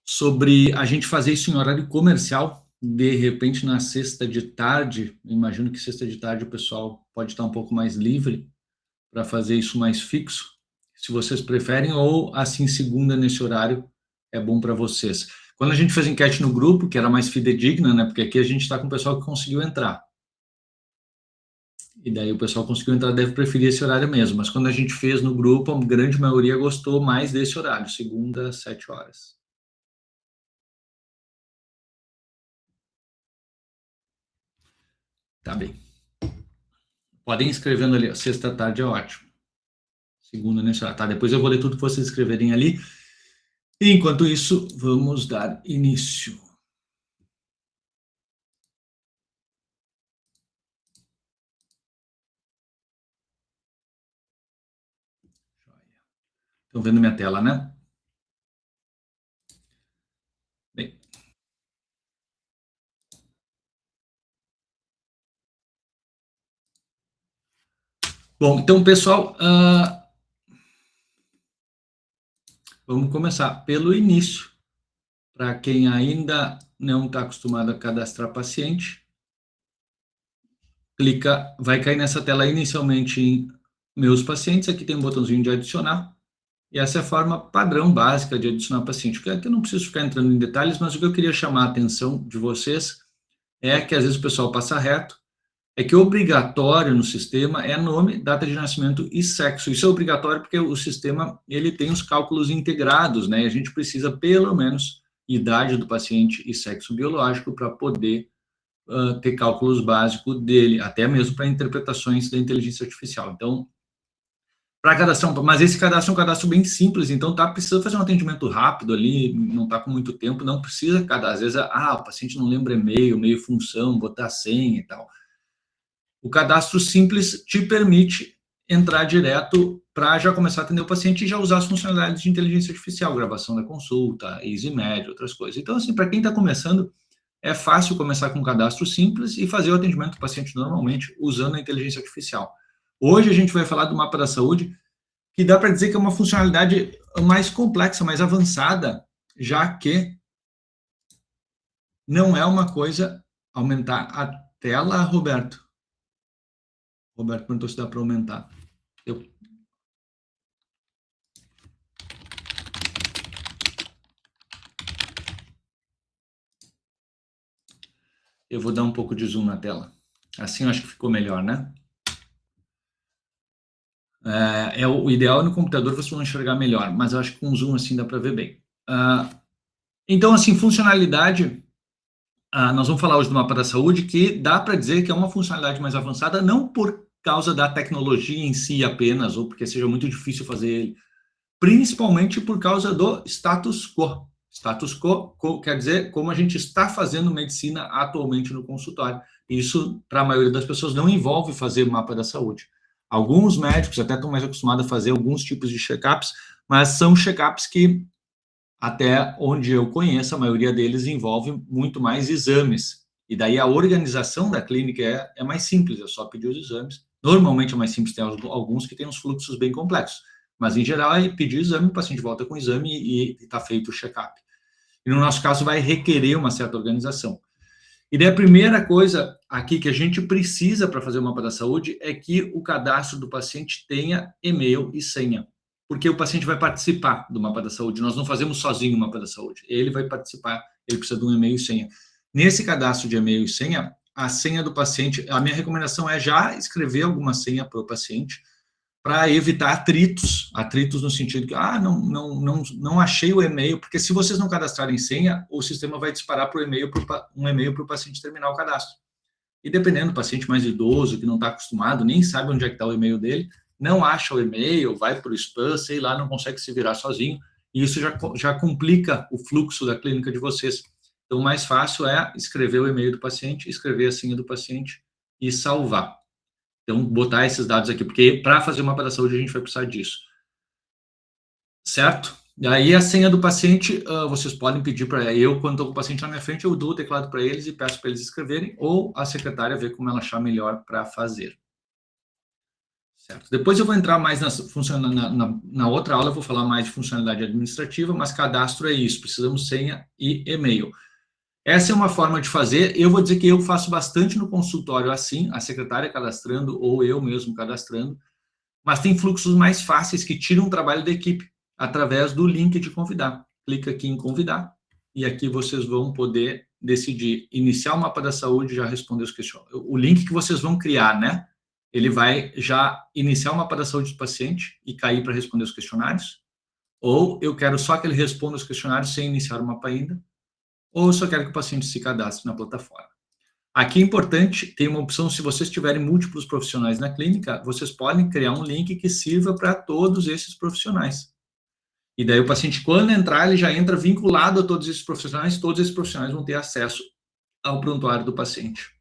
sobre a gente fazer isso em horário comercial, de repente na sexta de tarde. Imagino que sexta de tarde o pessoal pode estar um pouco mais livre para fazer isso mais fixo, se vocês preferem, ou assim segunda nesse horário é bom para vocês. Quando a gente fez enquete no grupo, que era mais fidedigna, né, porque aqui a gente está com o pessoal que conseguiu entrar, e daí o pessoal conseguiu entrar, deve preferir esse horário mesmo, mas quando a gente fez no grupo, a grande maioria gostou mais desse horário, segunda, 7 horas. Tá bem. Podem ir escrevendo ali, ó, sexta tarde é ótimo. Segunda nesse horário, tá? Depois eu vou ler tudo que vocês escreverem ali. E enquanto isso, vamos dar início. Estão vendo minha tela, né? Bem. Bom, então, pessoal, vamos começar pelo início. Para quem ainda não está acostumado a cadastrar paciente, clica, vai cair nessa tela inicialmente em meus pacientes, aqui tem um botãozinho de adicionar, e essa é a forma padrão básica de adicionar paciente, que eu não preciso ficar entrando em detalhes, mas o que eu queria chamar a atenção de vocês é que às vezes o pessoal passa reto, é que obrigatório no sistema é nome, data de nascimento e sexo. Isso é obrigatório porque o sistema ele tem os cálculos integrados, né? E a gente precisa pelo menos idade do paciente e sexo biológico para poder ter cálculos básicos dele, até mesmo para interpretações da inteligência artificial. Então, para cadastrar, mas esse cadastro é um cadastro bem simples, então precisa fazer um atendimento rápido ali, não está com muito tempo, não precisa cadastrar. Às vezes, o paciente não lembra e-mail, meio função, botar senha e tal. O cadastro simples te permite entrar direto para já começar a atender o paciente e já usar as funcionalidades de inteligência artificial, gravação da consulta, EasyMed, outras coisas. Então, assim, para quem está começando, é fácil começar com um cadastro simples e fazer o atendimento do paciente normalmente usando a inteligência artificial. Hoje a gente vai falar do mapa da saúde, que dá para dizer que é uma funcionalidade mais complexa, mais avançada, já que não é uma coisa aumentar a tela, Roberto. Roberto perguntou se dá para aumentar. Eu vou dar um pouco de zoom na tela. Assim eu acho que ficou melhor, né? O ideal no computador você vai enxergar melhor, mas eu acho que com zoom assim dá para ver bem. Então, assim, funcionalidade, nós vamos falar hoje do mapa da saúde, que dá para dizer que é uma funcionalidade mais avançada, não por causa da tecnologia em si apenas, ou porque seja muito difícil fazer ele, principalmente por causa do status quo. Status quo quer dizer como a gente está fazendo medicina atualmente no consultório. Isso, para a maioria das pessoas, não envolve fazer mapa da saúde. Alguns médicos até estão mais acostumados a fazer alguns tipos de check-ups, mas são check-ups que, até onde eu conheço, a maioria deles envolve muito mais exames. E daí a organização da clínica é mais simples, é só pedir os exames. Normalmente é mais simples, tem alguns que têm uns fluxos bem complexos. Mas, em geral, é pedir o exame, o paciente volta com o exame e está feito o check-up. E, no nosso caso, vai requerer uma certa organização. E daí a primeira coisa aqui que a gente precisa para fazer o mapa da saúde é que o cadastro do paciente tenha e-mail e senha. Porque o paciente vai participar do mapa da saúde. Nós não fazemos sozinho o mapa da saúde. Ele vai participar, ele precisa de um e-mail e senha. Nesse cadastro de e-mail e senha, a senha do paciente, a minha recomendação é já escrever alguma senha para o paciente, para evitar atritos no sentido que, não achei o e-mail, porque se vocês não cadastrarem senha, o sistema vai disparar um e-mail para o paciente terminar o cadastro. E dependendo do paciente mais idoso, que não está acostumado, nem sabe onde é que está o e-mail dele, não acha o e-mail, vai para o spam, sei lá, não consegue se virar sozinho, e isso já complica o fluxo da clínica de vocês. Então, o mais fácil é escrever o e-mail do paciente, escrever a senha do paciente e salvar. Então, botar esses dados aqui, porque para fazer o mapa da saúde a gente vai precisar disso. Certo? E aí a senha do paciente, vocês podem pedir para eu, quando estou com o paciente na minha frente, eu dou o teclado para eles e peço para eles escreverem, ou a secretária ver como ela achar melhor para fazer. Certo. Depois eu vou entrar mais na outra aula, eu vou falar mais de funcionalidade administrativa, mas cadastro é isso, precisamos senha e e-mail. Essa é uma forma de fazer, eu vou dizer que eu faço bastante no consultório assim, a secretária cadastrando ou eu mesmo cadastrando, mas tem fluxos mais fáceis que tiram o trabalho da equipe através do link de convidar. Clica aqui em convidar e aqui vocês vão poder decidir iniciar o mapa da saúde e já responder os questionários. O link que vocês vão criar, né? Ele vai já iniciar o mapa da saúde do paciente e cair para responder os questionários, ou eu quero só que ele responda os questionários sem iniciar o mapa ainda, ou eu só quero que o paciente se cadastre na plataforma. Aqui é importante, tem uma opção, se vocês tiverem múltiplos profissionais na clínica, vocês podem criar um link que sirva para todos esses profissionais. E daí o paciente, quando entrar, ele já entra vinculado a todos esses profissionais vão ter acesso ao prontuário do paciente.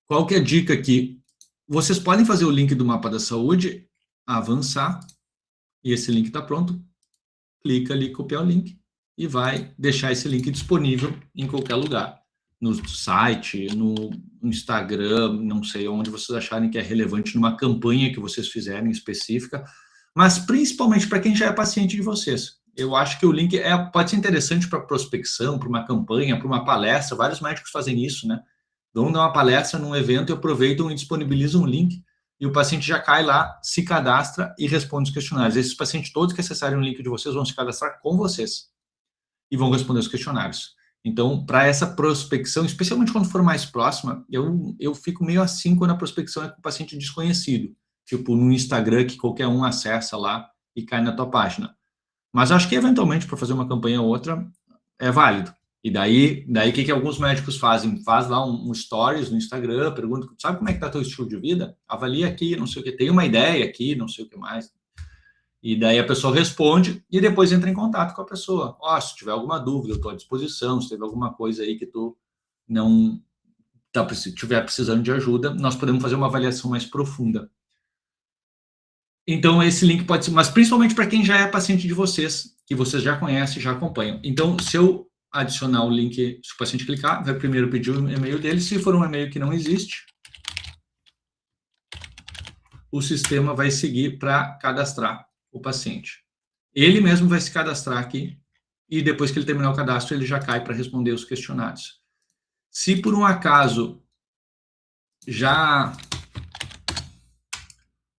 Qual que é a dica aqui? Vocês podem fazer o link do mapa da saúde, avançar, e esse link está pronto, clica ali, copiar o link, e vai deixar esse link disponível em qualquer lugar, no site, no Instagram, não sei onde vocês acharem que é relevante, numa campanha que vocês fizerem específica, mas principalmente para quem já é paciente de vocês. Eu acho que o link pode ser interessante para prospecção, para uma campanha, para uma palestra, vários médicos fazem isso, né? Vão dar uma palestra num evento e aproveitam e disponibilizam um link e o paciente já cai lá, se cadastra e responde os questionários. Esses pacientes todos que acessarem o link de vocês vão se cadastrar com vocês e vão responder os questionários. Então, para essa prospecção, especialmente quando for mais próxima, eu fico meio assim quando a prospecção é com paciente desconhecido, tipo no Instagram que qualquer um acessa lá e cai na tua página. Mas acho que eventualmente para fazer uma campanha ou outra é válido. E daí o que alguns médicos fazem? Faz lá um stories no Instagram, pergunta, sabe como é que tá teu estilo de vida? Avalia aqui, não sei o que, tem uma ideia aqui, não sei o que mais. E daí a pessoa responde e depois entra em contato com a pessoa. Se tiver alguma dúvida, eu estou à disposição, se tiver alguma coisa aí que tu não estiver precisando de ajuda, nós podemos fazer uma avaliação mais profunda. Então, esse link pode ser, mas principalmente para quem já é paciente de vocês, que vocês já conhecem, já acompanham. Então, se eu adicionar o link, se o paciente clicar, vai primeiro pedir o e-mail dele. Se for um e-mail que não existe, o sistema vai seguir para cadastrar o paciente. Ele mesmo vai se cadastrar aqui e depois que ele terminar o cadastro, ele já cai para responder os questionários. Se por um acaso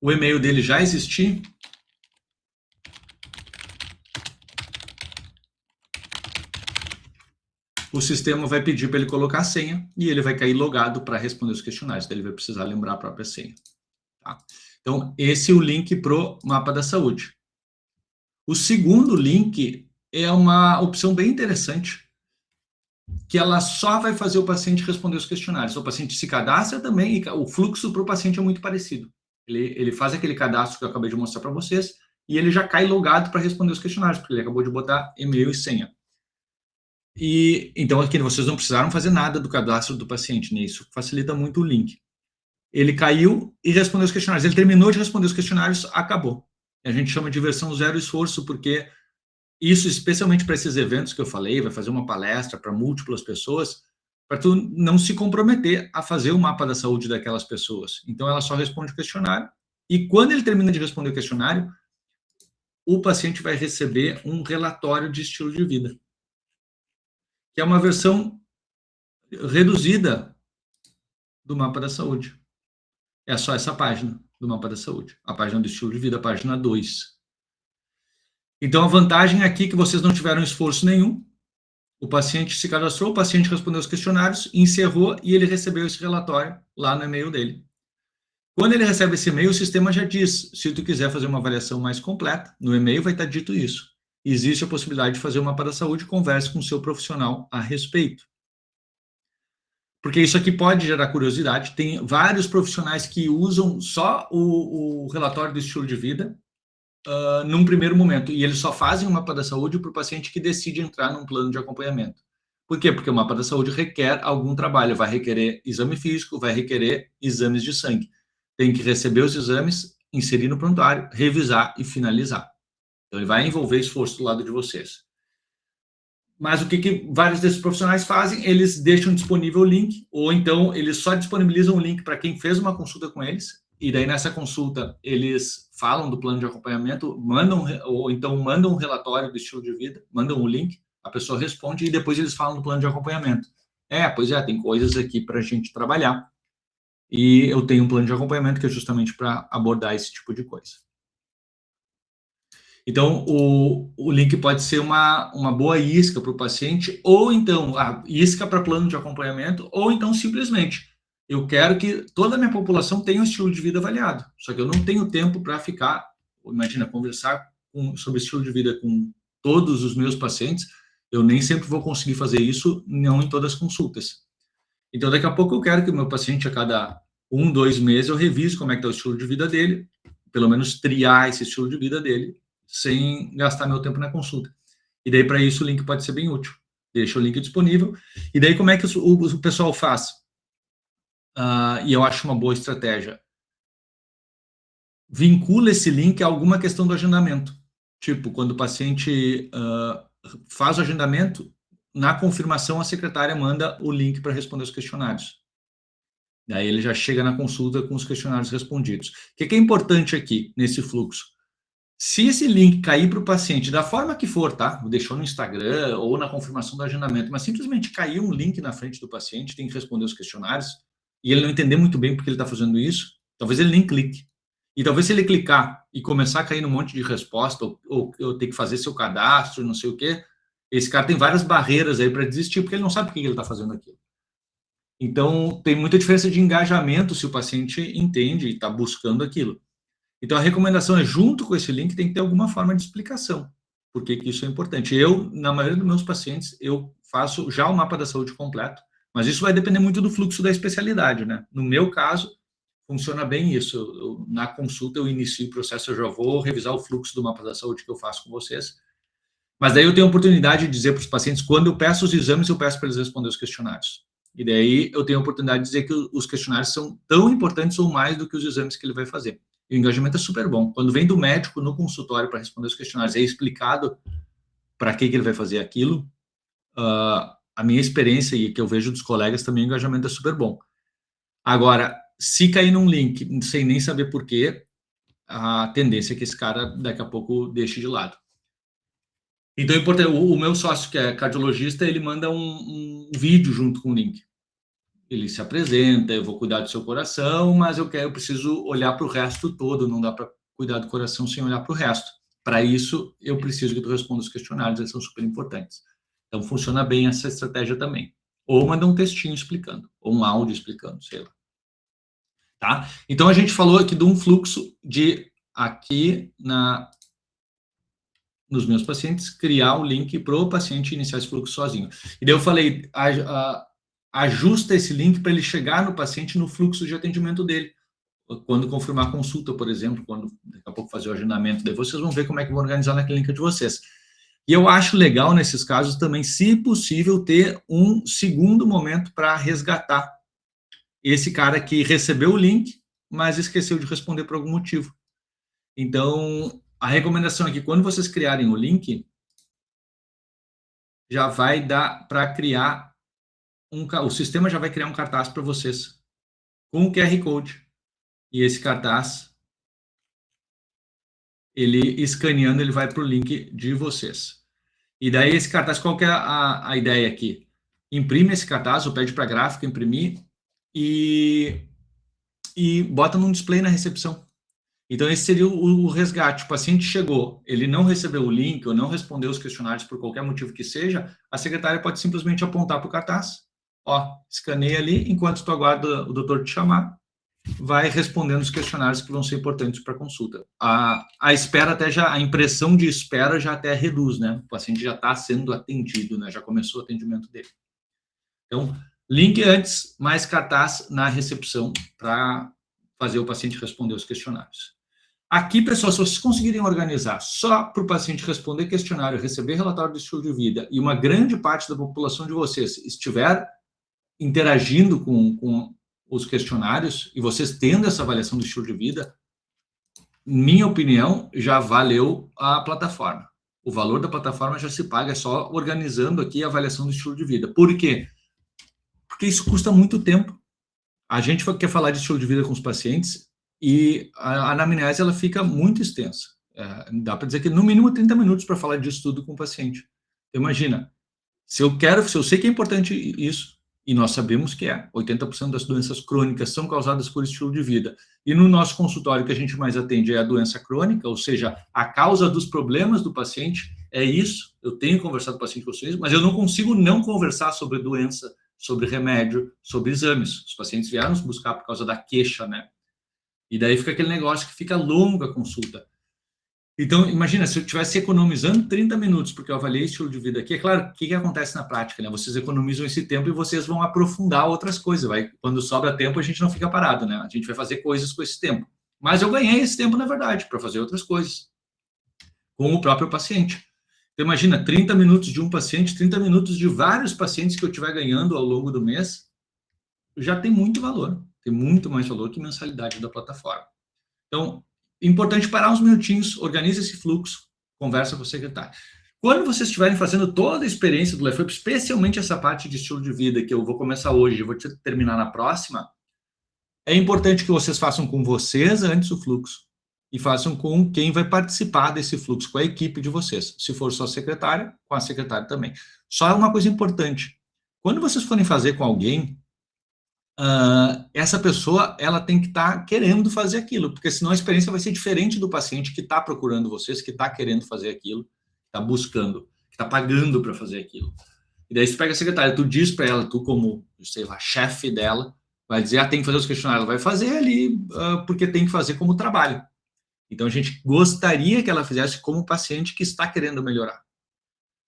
o e-mail dele já existir, o sistema vai pedir para ele colocar a senha e ele vai cair logado para responder os questionários. Então, ele vai precisar lembrar a própria senha. Tá? Então, esse é o link para o mapa da saúde. O segundo link é uma opção bem interessante, que ela só vai fazer o paciente responder os questionários. O paciente se cadastra também e o fluxo para o paciente é muito parecido. Ele faz aquele cadastro que eu acabei de mostrar para vocês e ele já cai logado para responder os questionários, porque ele acabou de botar e-mail e senha. E então aqui vocês não precisaram fazer nada do cadastro do paciente, né? Isso facilita muito o link. Ele caiu e respondeu os questionários. Ele terminou de responder os questionários, acabou. A gente chama de versão zero esforço, porque isso, especialmente para esses eventos que eu falei, vai fazer uma palestra para múltiplas pessoas, para tu não se comprometer a fazer o mapa da saúde daquelas pessoas. Então, ela só responde o questionário, e quando ele termina de responder o questionário, o paciente vai receber um relatório de estilo de vida, que é uma versão reduzida do mapa da saúde. É só essa página do mapa da saúde, a página do estilo de vida, a página 2. Então, a vantagem aqui é que vocês não tiveram esforço nenhum, o paciente se cadastrou, o paciente respondeu os questionários, encerrou e ele recebeu esse relatório lá no e-mail dele. Quando ele recebe esse e-mail, o sistema já diz, se tu quiser fazer uma avaliação mais completa, no e-mail vai estar dito isso. Existe a possibilidade de fazer uma mapa da saúde, converse com o seu profissional a respeito. Porque isso aqui pode gerar curiosidade. Tem vários profissionais que usam só o relatório do estilo de vida num primeiro momento, e eles só fazem o mapa da saúde para o paciente que decide entrar num plano de acompanhamento. Por quê? Porque o mapa da saúde requer algum trabalho, vai requerer exame físico, vai requerer exames de sangue. Tem que receber os exames, inserir no prontuário, revisar e finalizar. Então, ele vai envolver esforço do lado de vocês. Mas o que vários desses profissionais fazem? Eles deixam disponível o link, ou então eles só disponibilizam o link para quem fez uma consulta com eles, e daí nessa consulta eles falam do plano de acompanhamento, ou então mandam um relatório do estilo de vida, mandam um link, a pessoa responde e depois eles falam do plano de acompanhamento. Pois é, tem coisas aqui para a gente trabalhar. E eu tenho um plano de acompanhamento que é justamente para abordar esse tipo de coisa. Então, o link pode ser uma boa isca para o paciente, ou então, isca para plano de acompanhamento, ou então, simplesmente, eu quero que toda a minha população tenha um estilo de vida avaliado, só que eu não tenho tempo para ficar, imagina, conversar sobre estilo de vida com todos os meus pacientes, eu nem sempre vou conseguir fazer isso, não em todas as consultas. Então, daqui a pouco eu quero que o meu paciente, a cada 1, 2 meses, eu revise como é que está o estilo de vida dele, pelo menos triar esse estilo de vida dele, sem gastar meu tempo na consulta. E daí, para isso, o link pode ser bem útil. Deixa o link disponível. E daí, como é que o pessoal faz? E eu acho uma boa estratégia. Vincula esse link a alguma questão do agendamento. Tipo, quando o paciente faz o agendamento, na confirmação, a secretária manda o link para responder os questionários. Daí ele já chega na consulta com os questionários respondidos. O que é importante aqui, nesse fluxo? Se esse link cair para o paciente, da forma que for, tá? Deixou no Instagram ou na confirmação do agendamento, mas simplesmente caiu um link na frente do paciente, tem que responder os questionários, e ele não entender muito bem porque ele está fazendo isso, talvez ele nem clique. E talvez se ele clicar e começar a cair num monte de resposta, ou ter que fazer seu cadastro, não sei o quê, esse cara tem várias barreiras aí para desistir, porque ele não sabe por que ele está fazendo aquilo. Então, tem muita diferença de engajamento se o paciente entende e está buscando aquilo. Então, a recomendação é, junto com esse link, tem que ter alguma forma de explicação. Por que isso é importante? Eu, na maioria dos meus pacientes, eu faço já o mapa da saúde completo, mas isso vai depender muito do fluxo da especialidade, né? No meu caso, funciona bem isso. Na consulta, eu inicio o processo, eu já vou revisar o fluxo do mapa da saúde que eu faço com vocês. Mas daí eu tenho a oportunidade de dizer para os pacientes, quando eu peço os exames, eu peço para eles responderem os questionários. E daí eu tenho a oportunidade de dizer que os questionários são tão importantes ou mais do que os exames que ele vai fazer. E o engajamento é super bom. Quando vem do médico no consultório para responder os questionários, é explicado para que ele vai fazer aquilo. A minha experiência e que eu vejo dos colegas também, o engajamento é super bom. Agora, se cair num link sem nem saber por quê, a tendência é que esse cara daqui a pouco deixe de lado. Então, é importante, o meu sócio, que é cardiologista, ele manda um vídeo junto com o link. Ele se apresenta, eu vou cuidar do seu coração, mas eu preciso olhar para o resto todo, não dá para cuidar do coração sem olhar para o resto. Para isso, eu preciso que tu responda os questionários, eles são super importantes. Então, funciona bem essa estratégia também. Ou manda um textinho explicando, ou um áudio explicando, sei lá. Tá? Então, a gente falou aqui de um fluxo de aqui nos meus pacientes, criar um link para o paciente iniciar esse fluxo sozinho. E daí eu falei, ajusta esse link para ele chegar no paciente no fluxo de atendimento dele. Quando confirmar a consulta, por exemplo, quando daqui a pouco fazer o agendamento, daí vocês vão ver como é que vão organizar na clínica de vocês. E eu acho legal, nesses casos, também, se possível, ter um segundo momento para resgatar esse cara que recebeu o link, mas esqueceu de responder por algum motivo. Então, a recomendação é que quando vocês criarem o link, já vai dar para criar o sistema já vai criar um cartaz para vocês com o QR Code. E esse cartaz, ele escaneando, ele vai para o link de vocês. E daí esse cartaz, qual que é a ideia aqui? Imprime esse cartaz, ou pede para a gráfica imprimir e bota num display na recepção. Então, esse seria o resgate. O paciente chegou, ele não recebeu o link ou não respondeu os questionários por qualquer motivo que seja, a secretária pode simplesmente apontar para o cartaz. Ó, escaneia ali, enquanto tu aguarda o doutor te chamar, vai respondendo os questionários que vão ser importantes para a consulta. A espera até já, a impressão de espera já até reduz, né? O paciente já está sendo atendido, né? Já começou o atendimento dele. Então, link antes, mais cartaz na recepção para fazer o paciente responder os questionários. Aqui, pessoal, se vocês conseguirem organizar só para o paciente responder questionário, receber relatório do estilo de vida, e uma grande parte da população de vocês estiver interagindo com os questionários, e vocês tendo essa avaliação do estilo de vida, minha opinião, já valeu a plataforma. O valor da plataforma já se paga, é só organizando aqui a avaliação do estilo de vida. Por quê? Porque isso custa muito tempo. A gente quer falar de estilo de vida com os pacientes, e a anamnese ela fica muito extensa. Dá para dizer que no mínimo 30 minutos para falar disso tudo com o paciente. Imagina, se eu sei que é importante isso, e nós sabemos que 80% das doenças crônicas são causadas por estilo de vida. E no nosso consultório, que a gente mais atende é a doença crônica, ou seja, a causa dos problemas do paciente é isso. Eu tenho conversado com o paciente com vocês, mas eu não consigo não conversar sobre doença, sobre remédio, sobre exames. Os pacientes vieram nos buscar por causa da queixa, né? E daí fica aquele negócio que fica longa a consulta. Então, imagina, se eu estivesse economizando 30 minutos, porque eu avaliei estilo de vida aqui, é claro, o que acontece na prática, né? Vocês economizam esse tempo e vocês vão aprofundar outras coisas, quando sobra tempo, a gente não fica parado, né? A gente vai fazer coisas com esse tempo. Mas eu ganhei esse tempo, na verdade, para fazer outras coisas, com o próprio paciente. Então, imagina, 30 minutos de um paciente, 30 minutos de vários pacientes que eu estiver ganhando ao longo do mês, já tem muito valor, tem muito mais valor que mensalidade da plataforma. Então, importante parar uns minutinhos, organize esse fluxo, conversa com o secretário. Quando vocês estiverem fazendo toda a experiência do LifeUp, especialmente essa parte de estilo de vida, que eu vou começar hoje e vou terminar na próxima, é importante que vocês façam com vocês antes o fluxo e façam com quem vai participar desse fluxo, com a equipe de vocês. Se for só secretária, com a secretária também. Só uma coisa importante, quando vocês forem fazer com alguém, essa pessoa ela tem que estar querendo fazer aquilo, porque senão a experiência vai ser diferente do paciente que está procurando vocês, que está querendo fazer aquilo, está buscando, que está pagando para fazer aquilo. E daí você pega a secretária, tu diz para ela, tu como, sei lá, chefe dela, vai dizer, tem que fazer os questionários, ela vai fazer ali, porque tem que fazer como trabalho. Então a gente gostaria que ela fizesse como paciente que está querendo melhorar.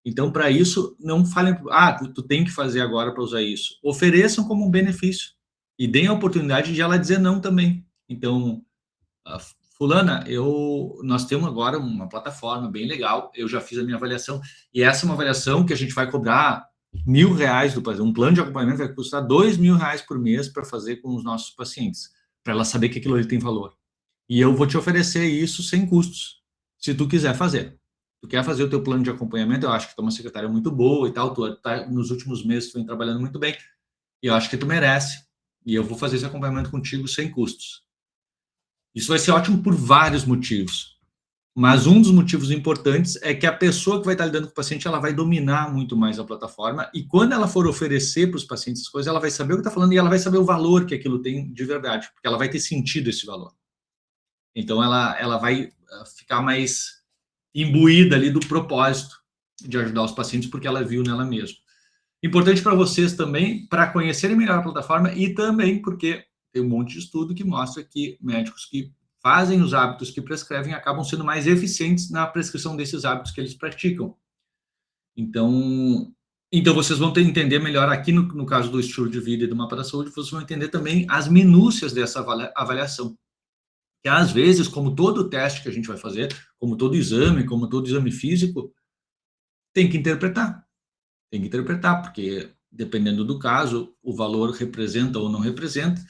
Então, para isso, não falem, tu tem que fazer agora para usar isso. Ofereçam como um benefício e deem a oportunidade de ela dizer não também. Então, fulana, nós temos agora uma plataforma bem legal, eu já fiz a minha avaliação, e essa é uma avaliação que a gente vai cobrar R$1.000 do paciente, um plano de acompanhamento vai custar R$2.000 por mês para fazer com os nossos pacientes, para ela saber que aquilo ali tem valor. E eu vou te oferecer isso sem custos, se tu quiser fazer. Tu quer fazer o teu plano de acompanhamento, eu acho que tu é uma secretária muito boa e tal, nos últimos meses tu vem trabalhando muito bem, e eu acho que tu merece, e eu vou fazer esse acompanhamento contigo sem custos. Isso vai ser ótimo por vários motivos, mas um dos motivos importantes é que a pessoa que vai estar lidando com o paciente, ela vai dominar muito mais a plataforma, e quando ela for oferecer para os pacientes as coisas, ela vai saber o que está falando, e ela vai saber o valor que aquilo tem de verdade, porque ela vai ter sentido esse valor. Então, ela vai ficar mais imbuída ali do propósito de ajudar os pacientes, porque ela viu nela mesma. Importante para vocês também, para conhecerem melhor a plataforma, e também porque tem um monte de estudo que mostra que médicos que fazem os hábitos que prescrevem acabam sendo mais eficientes na prescrição desses hábitos que eles praticam. Então vocês vão entender melhor aqui no caso do estilo de vida e do mapa da saúde, vocês vão entender também as minúcias dessa avaliação. Que às vezes, como todo teste que a gente vai fazer, como todo exame físico, tem que interpretar. Tem que interpretar, porque dependendo do caso, o valor representa ou não representa,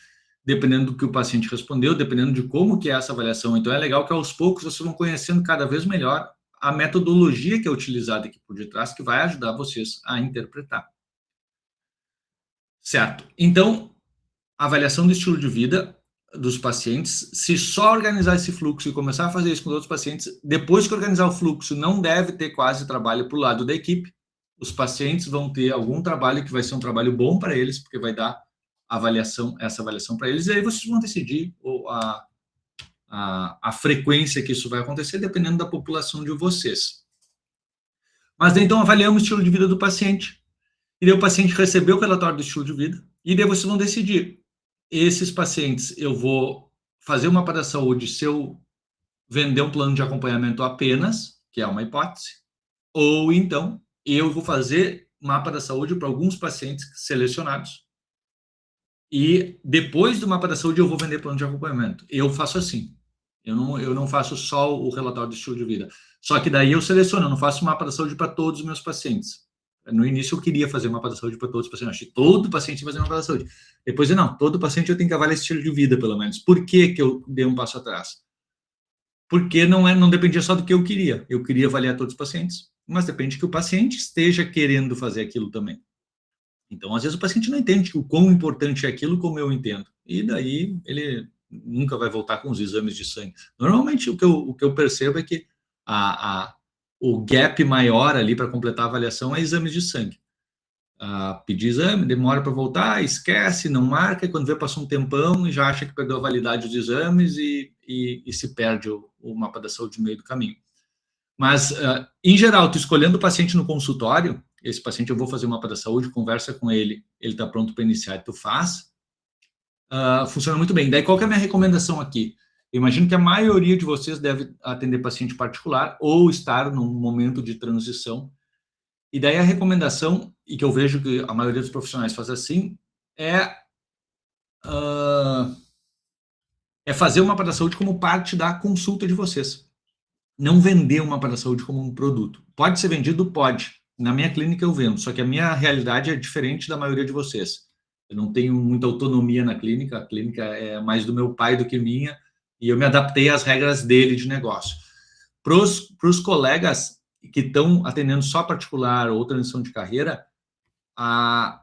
dependendo do que o paciente respondeu, dependendo de como que é essa avaliação. Então, é legal que aos poucos vocês vão conhecendo cada vez melhor a metodologia que é utilizada aqui por detrás, que vai ajudar vocês a interpretar. Certo. Então, a avaliação do estilo de vida dos pacientes, se só organizar esse fluxo e começar a fazer isso com outros pacientes, depois que organizar o fluxo, não deve ter quase trabalho para o lado da equipe. Os pacientes vão ter algum trabalho que vai ser um trabalho bom para eles, porque vai dar essa avaliação para eles, e aí vocês vão decidir a frequência que isso vai acontecer, dependendo da população de vocês. Mas então avaliamos o estilo de vida do paciente, e daí o paciente recebeu o relatório do estilo de vida, e daí vocês vão decidir, esses pacientes, eu vou fazer uma mapa da saúde se eu vender um plano de acompanhamento apenas, que é uma hipótese, ou então eu vou fazer mapa da saúde para alguns pacientes selecionados, e depois do mapa da saúde eu vou vender plano de acompanhamento. Eu faço assim, eu não faço só o relatório do estilo de vida, só que daí eu seleciono, eu não faço mapa da saúde para todos os meus pacientes. No início eu queria fazer mapa da saúde para todos os pacientes, achei todo paciente fazer mapa da saúde. Depois não, todo paciente eu tenho que avaliar esse estilo de vida, pelo menos. Por que eu dei um passo atrás? Porque não dependia só do que eu queria avaliar todos os pacientes, mas depende que o paciente esteja querendo fazer aquilo também. Então, às vezes o paciente não entende o quão importante é aquilo como eu entendo, e daí ele nunca vai voltar com os exames de sangue. Normalmente, o que eu percebo é que o gap maior ali para completar a avaliação é exames de sangue. Pedir exame, demora para voltar, esquece, não marca, e quando vê, passou um tempão e já acha que perdeu a validade dos exames e se perde o mapa da saúde no meio do caminho. Mas, em geral, tu escolhendo o paciente no consultório, esse paciente eu vou fazer o mapa da saúde, conversa com ele, ele está pronto para iniciar, tu faz, funciona muito bem. Daí, qual que é a minha recomendação aqui? Eu imagino que a maioria de vocês deve atender paciente particular ou estar num momento de transição. E daí a recomendação, e que eu vejo que a maioria dos profissionais faz assim, é fazer o mapa da saúde como parte da consulta de vocês. Não vender o mapa da saúde como um produto. Pode ser vendido? Pode. Na minha clínica eu vendo, só que a minha realidade é diferente da maioria de vocês. Eu não tenho muita autonomia na clínica, a clínica é mais do meu pai do que minha, e eu me adaptei às regras dele de negócio. Para os colegas que estão atendendo só particular ou transição de carreira,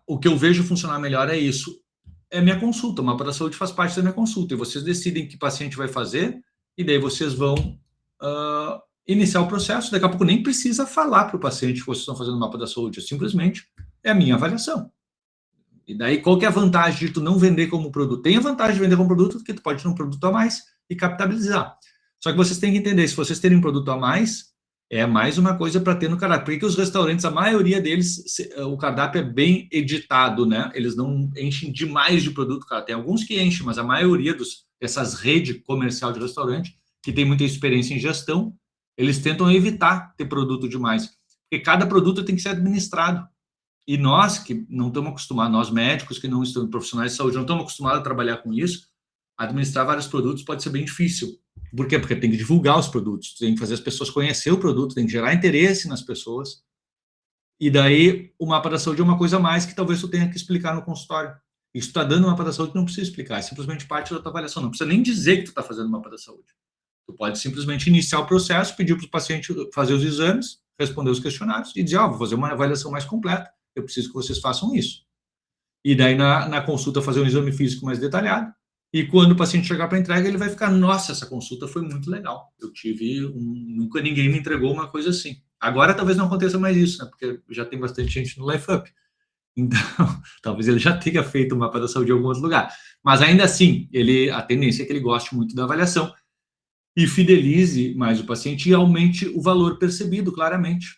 o que eu vejo funcionar melhor é isso. É minha consulta, o mapa da saúde faz parte da minha consulta, e vocês decidem que paciente vai fazer, e daí vocês vão iniciar o processo. Daqui a pouco nem precisa falar para o paciente que vocês estão fazendo o mapa da saúde, simplesmente é a minha avaliação. E daí, qual que é a vantagem de tu não vender como produto? Tem a vantagem de vender como produto, porque tu pode ter um produto a mais e capitalizar. Só que vocês têm que entender, se vocês terem um produto a mais, é mais uma coisa para ter no cardápio. Porque os restaurantes, a maioria deles, o cardápio é bem editado, né? Eles não enchem demais de produto, cara. Tem alguns que enchem, mas a maioria dessas redes comercial de restaurante, que tem muita experiência em gestão, eles tentam evitar ter produto demais. Porque cada produto tem que ser administrado. E nós, que não estamos acostumados, nós médicos que não estamos profissionais de saúde, não estamos acostumados a trabalhar com isso, administrar vários produtos pode ser bem difícil. Por quê? Porque tem que divulgar os produtos, tem que fazer as pessoas conhecer o produto, tem que gerar interesse nas pessoas. E daí, o mapa da saúde é uma coisa a mais que talvez tu tenha que explicar no consultório. E se tu está dando o mapa da saúde, não precisa explicar, é simplesmente parte da tua avaliação. Não precisa nem dizer que tu está fazendo o mapa da saúde. Tu pode simplesmente iniciar o processo, pedir para o paciente fazer os exames, responder os questionários e dizer, vou fazer uma avaliação mais completa, eu preciso que vocês façam isso. E daí, na consulta, fazer um exame físico mais detalhado. E quando o paciente chegar para entrega, ele vai ficar, nossa, essa consulta foi muito legal. Eu nunca ninguém me entregou uma coisa assim. Agora talvez não aconteça mais isso, né? Porque já tem bastante gente no LifeUp. Então, talvez ele já tenha feito o mapa da saúde em algum outro lugar. Mas ainda assim, a tendência é que ele goste muito da avaliação e fidelize mais o paciente e aumente o valor percebido, claramente.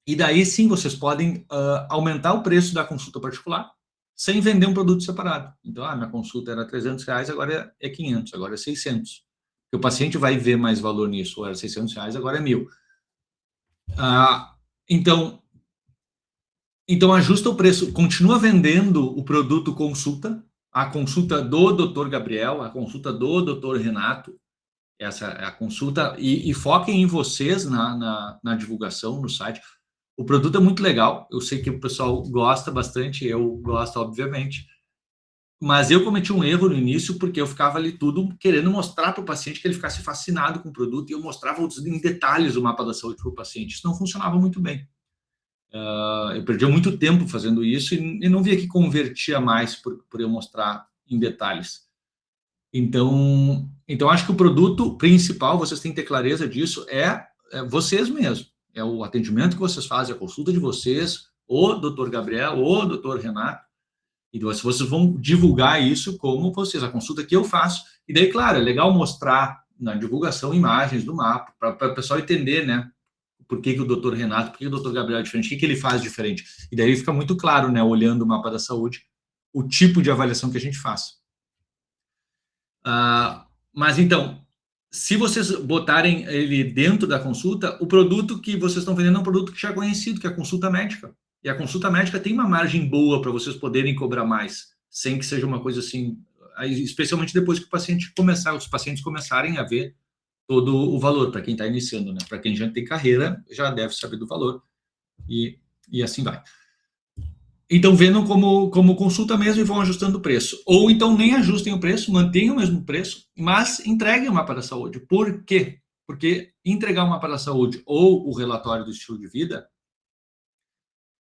E daí sim, vocês podem aumentar o preço da consulta particular, sem vender um produto separado. Então, minha consulta era R$300, agora é 500, agora é 600. Porque o paciente vai ver mais valor nisso, ou era R$600, agora é 1.000. Então, ajusta o preço, continua vendendo o produto consulta, a consulta do Dr. Gabriel, a consulta do Dr. Renato, essa é a consulta, e foquem em vocês na divulgação, no site. O produto é muito legal, eu sei que o pessoal gosta bastante, eu gosto, obviamente, mas eu cometi um erro no início, porque eu ficava ali tudo querendo mostrar para o paciente que ele ficasse fascinado com o produto, e eu mostrava em detalhes o mapa da saúde para o paciente. Isso não funcionava muito bem. Eu perdia muito tempo fazendo isso e não via que convertia mais por eu mostrar em detalhes. Então, acho que o produto principal, vocês têm que ter clareza disso, é vocês mesmos. É o atendimento que vocês fazem, a consulta de vocês, o Dr. Gabriel, o Dr. Renato. E vocês vão divulgar isso como vocês, a consulta que eu faço. E daí, claro, é legal mostrar na divulgação imagens do mapa, para o pessoal entender, né? Por que o Dr. Renato, por que o Dr. Gabriel é diferente, o que ele faz diferente. E daí fica muito claro, né, olhando o mapa da saúde, o tipo de avaliação que a gente faz. Mas então, se vocês botarem ele dentro da consulta, o produto que vocês estão vendendo é um produto que já é conhecido, que é a consulta médica. E a consulta médica tem uma margem boa para vocês poderem cobrar mais, sem que seja uma coisa assim, especialmente depois que os pacientes começarem a ver todo o valor, para quem está iniciando, né? Para quem já tem carreira, já deve saber do valor, e assim vai. Então, vendam como consulta mesmo e vão ajustando o preço. Ou então nem ajustem o preço, mantenham o mesmo preço, mas entreguem o mapa da saúde. Por quê? Porque entregar o mapa da saúde ou o relatório do estilo de vida,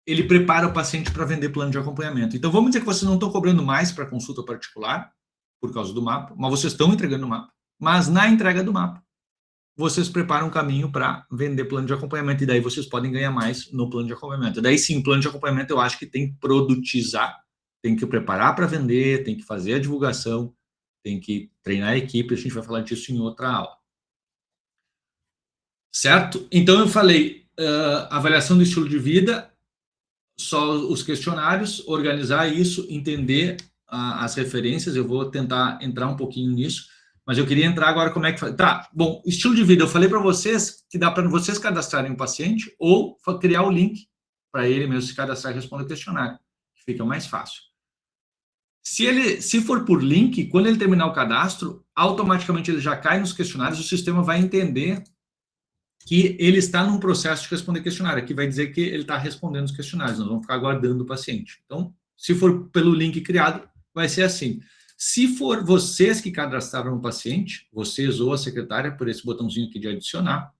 ele prepara o paciente para vender plano de acompanhamento. Então, vamos dizer que vocês não estão cobrando mais para consulta particular, por causa do mapa, mas vocês estão entregando o mapa. Mas na entrega do mapa, vocês preparam um caminho para vender plano de acompanhamento, e daí vocês podem ganhar mais no plano de acompanhamento. Daí sim, plano de acompanhamento eu acho que tem que produtizar, tem que preparar para vender, tem que fazer a divulgação, tem que treinar a equipe, a gente vai falar disso em outra aula. Certo? Então eu falei, avaliação do estilo de vida, só os questionários, organizar isso, entender as referências, eu vou tentar entrar um pouquinho nisso, mas eu queria entrar agora como é que faz. Tá, bom, estilo de vida, eu falei para vocês que dá para vocês cadastrarem um paciente ou criar o link para ele mesmo se cadastrar e responder o questionário, que fica mais fácil. Se for por link, quando ele terminar o cadastro, automaticamente ele já cai nos questionários, o sistema vai entender que ele está num processo de responder questionário, que vai dizer que ele está respondendo os questionários, nós vamos ficar aguardando o paciente. Então, se for pelo link criado, vai ser assim. Se for vocês que cadastraram o paciente, vocês ou a secretária, por esse botãozinho aqui de adicionar,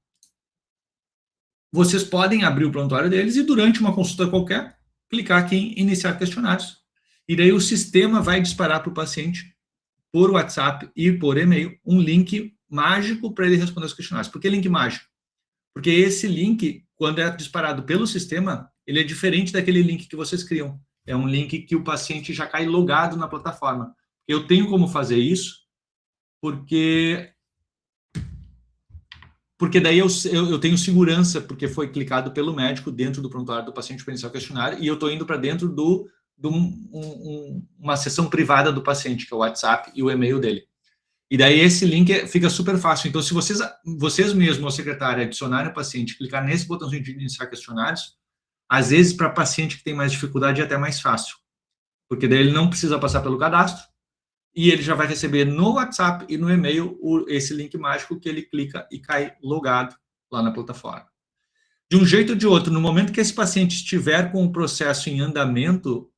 vocês podem abrir o prontuário deles e durante uma consulta qualquer, clicar aqui em iniciar questionários. E daí o sistema vai disparar para o paciente, por WhatsApp e por e-mail, um link mágico para ele responder os questionários. Por que link mágico? Porque esse link, quando é disparado pelo sistema, ele é diferente daquele link que vocês criam. É um link que o paciente já cai logado na plataforma. Eu tenho como fazer isso, porque daí eu tenho segurança, porque foi clicado pelo médico dentro do prontuário do paciente para iniciar o questionário, e eu estou indo para dentro de uma sessão privada do paciente, que é o WhatsApp e o e-mail dele. E daí esse link fica super fácil. Então, se vocês mesmos, a secretária, adicionarem o paciente, clicar nesse botãozinho de iniciar questionários, às vezes, para paciente que tem mais dificuldade, é até mais fácil. Porque daí ele não precisa passar pelo cadastro, e ele já vai receber no WhatsApp e no e-mail esse link mágico que ele clica e cai logado lá na plataforma. De um jeito ou de outro, no momento que esse paciente estiver com o processo em andamento,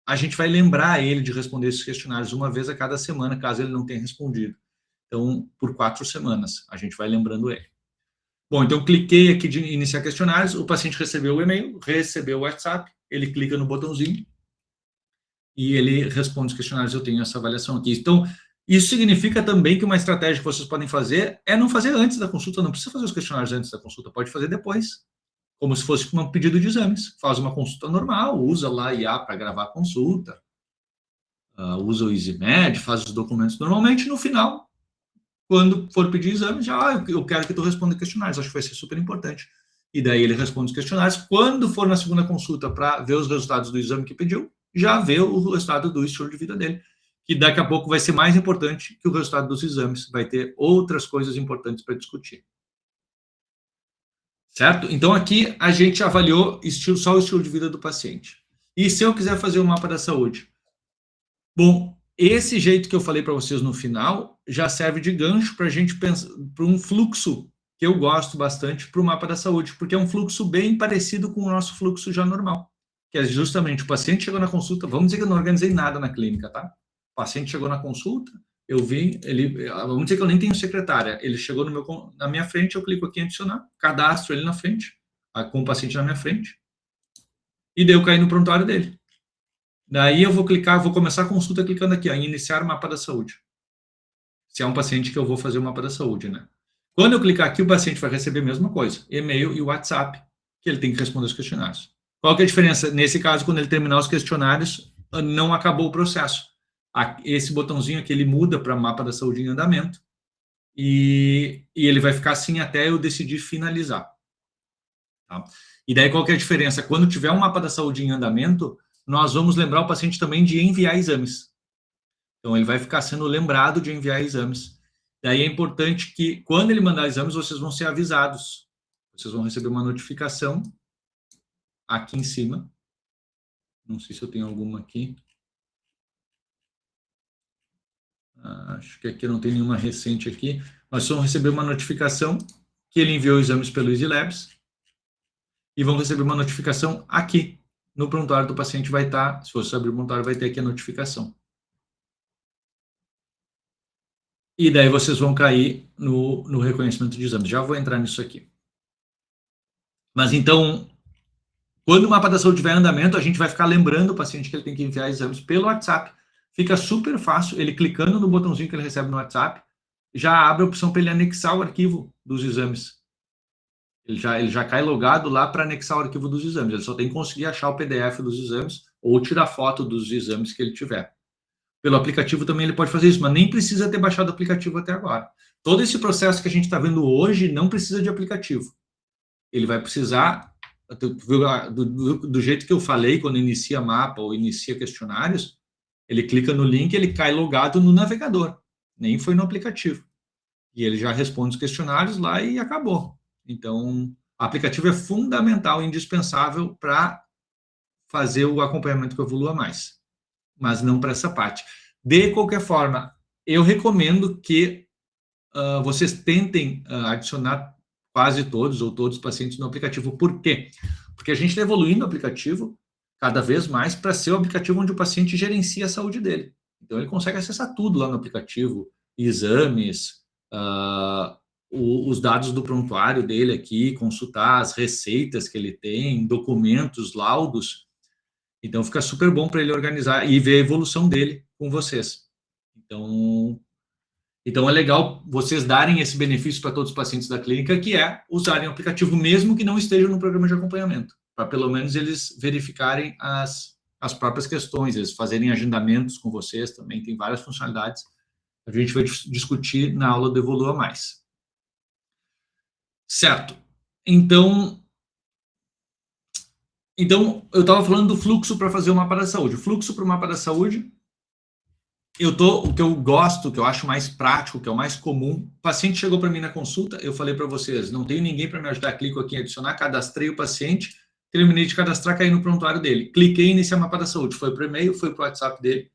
a gente vai lembrar ele de responder esses questionários uma vez a cada semana, caso ele não tenha respondido. Então, por 4 semanas, a gente vai lembrando ele. Bom, então cliquei aqui de iniciar questionários, o paciente recebeu o e-mail, recebeu o WhatsApp, ele clica no botãozinho e ele responde os questionários, eu tenho essa avaliação aqui. Então, isso significa também que uma estratégia que vocês podem fazer é não fazer antes da consulta, não precisa fazer os questionários antes da consulta, pode fazer depois, como se fosse um pedido de exames. Faz uma consulta normal, usa lá IA para gravar a consulta, usa o EasyMed, faz os documentos normalmente, no final, quando for pedir exame, já, eu quero que tu responda questionários, acho que vai ser super importante. E daí ele responde os questionários. Quando for na segunda consulta para ver os resultados do exame que pediu, já vê o resultado do estilo de vida dele, que daqui a pouco vai ser mais importante que o resultado dos exames, vai ter outras coisas importantes para discutir. Certo? Então, aqui a gente avaliou só o estilo de vida do paciente. E se eu quiser fazer o mapa da saúde? Bom, esse jeito que eu falei para vocês no final já serve de gancho para a gente pensar para um fluxo que eu gosto bastante para o mapa da saúde, porque é um fluxo bem parecido com o nosso fluxo já normal, que é justamente o paciente chegou na consulta, vamos dizer que eu não organizei nada na clínica, tá? O paciente chegou na consulta, eu vi, vamos dizer que eu nem tenho secretária, ele chegou na minha frente, eu clico aqui em adicionar, cadastro ele na frente, com o paciente na minha frente, e daí eu caí no prontuário dele. Daí eu vou clicar, vou começar a consulta clicando aqui, em iniciar o mapa da saúde. Se é um paciente que eu vou fazer o mapa da saúde, né? Quando eu clicar aqui, o paciente vai receber a mesma coisa, e-mail e WhatsApp, que ele tem que responder os questionários. Qual que é a diferença? Nesse caso, quando ele terminar os questionários, não acabou o processo. Esse botãozinho aqui, ele muda para mapa da saúde em andamento, e ele vai ficar assim até eu decidir finalizar. Tá? E daí, qual que é a diferença? Quando tiver um mapa da saúde em andamento, nós vamos lembrar o paciente também de enviar exames. Então, ele vai ficar sendo lembrado de enviar exames. Daí é importante que, quando ele mandar exames, vocês vão ser avisados. Vocês vão receber uma notificação aqui em cima. Não sei se eu tenho alguma aqui. Acho que aqui não tem nenhuma recente aqui. Nós vamos receber uma notificação que ele enviou exames pelo Easy Labs. E vão receber uma notificação aqui. No prontuário do paciente vai estar, se você abrir o prontuário, vai ter aqui a notificação. E daí vocês vão cair no reconhecimento de exames. Já vou entrar nisso aqui. Mas então, quando o mapa da saúde estiver em andamento, a gente vai ficar lembrando o paciente que ele tem que enviar exames pelo WhatsApp, fica super fácil, ele clicando no botãozinho que ele recebe no WhatsApp, já abre a opção para ele anexar o arquivo dos exames. Ele já cai logado lá para anexar o arquivo dos exames. Ele só tem que conseguir achar o PDF dos exames ou tirar foto dos exames que ele tiver. Pelo aplicativo também ele pode fazer isso, mas nem precisa ter baixado o aplicativo até agora. Todo esse processo que a gente está vendo hoje não precisa de aplicativo. Ele vai precisar, do jeito que eu falei, quando inicia mapa ou inicia questionários, ele clica no link, ele cai logado no navegador, nem foi no aplicativo. E ele já responde os questionários lá e acabou. Então, o aplicativo é fundamental, indispensável para fazer o acompanhamento que Evolua Mais, mas não para essa parte. De qualquer forma, eu recomendo que vocês tentem adicionar quase todos ou todos os pacientes no aplicativo. Por quê? Porque a gente está evoluindo o aplicativo cada vez mais para ser o aplicativo onde o paciente gerencia a saúde dele. Então, ele consegue acessar tudo lá no aplicativo, exames, os dados do prontuário dele aqui, consultar as receitas que ele tem, documentos, laudos. Então, fica super bom para ele organizar e ver a evolução dele com vocês. Então, é legal vocês darem esse benefício para todos os pacientes da clínica, que é usarem o aplicativo mesmo que não estejam no programa de acompanhamento, para pelo menos eles verificarem as próprias questões, eles fazerem agendamentos com vocês também, tem várias funcionalidades. A gente vai discutir na aula do Evolua Mais. Certo. Então eu estava falando do fluxo para fazer o mapa da saúde. O fluxo para o mapa da saúde, o que eu gosto, que eu acho mais prático, que é o mais comum. O paciente chegou para mim na consulta, eu falei para vocês, não tenho ninguém para me ajudar, clico aqui em adicionar, cadastrei o paciente, terminei de cadastrar, caí no prontuário dele. Cliquei em iniciar mapa da saúde, foi para o e-mail, foi para o WhatsApp dele.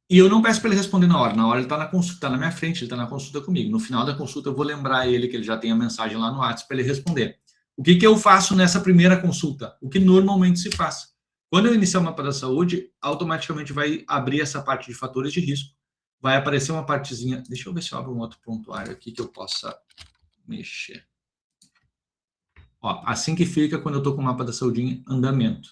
E eu não peço para ele responder na hora ele está na consulta, está na minha frente, ele está na consulta comigo. No final da consulta eu vou lembrar ele que ele já tem a mensagem lá no WhatsApp para ele responder. O que eu faço nessa primeira consulta? O que normalmente se faz? Quando eu iniciar o mapa da saúde, automaticamente vai abrir essa parte de fatores de risco. Vai aparecer uma partezinha. Deixa eu ver se eu abro um outro prontuário aqui que eu possa mexer. Ó, assim que fica quando eu estou com o mapa da saúde em andamento.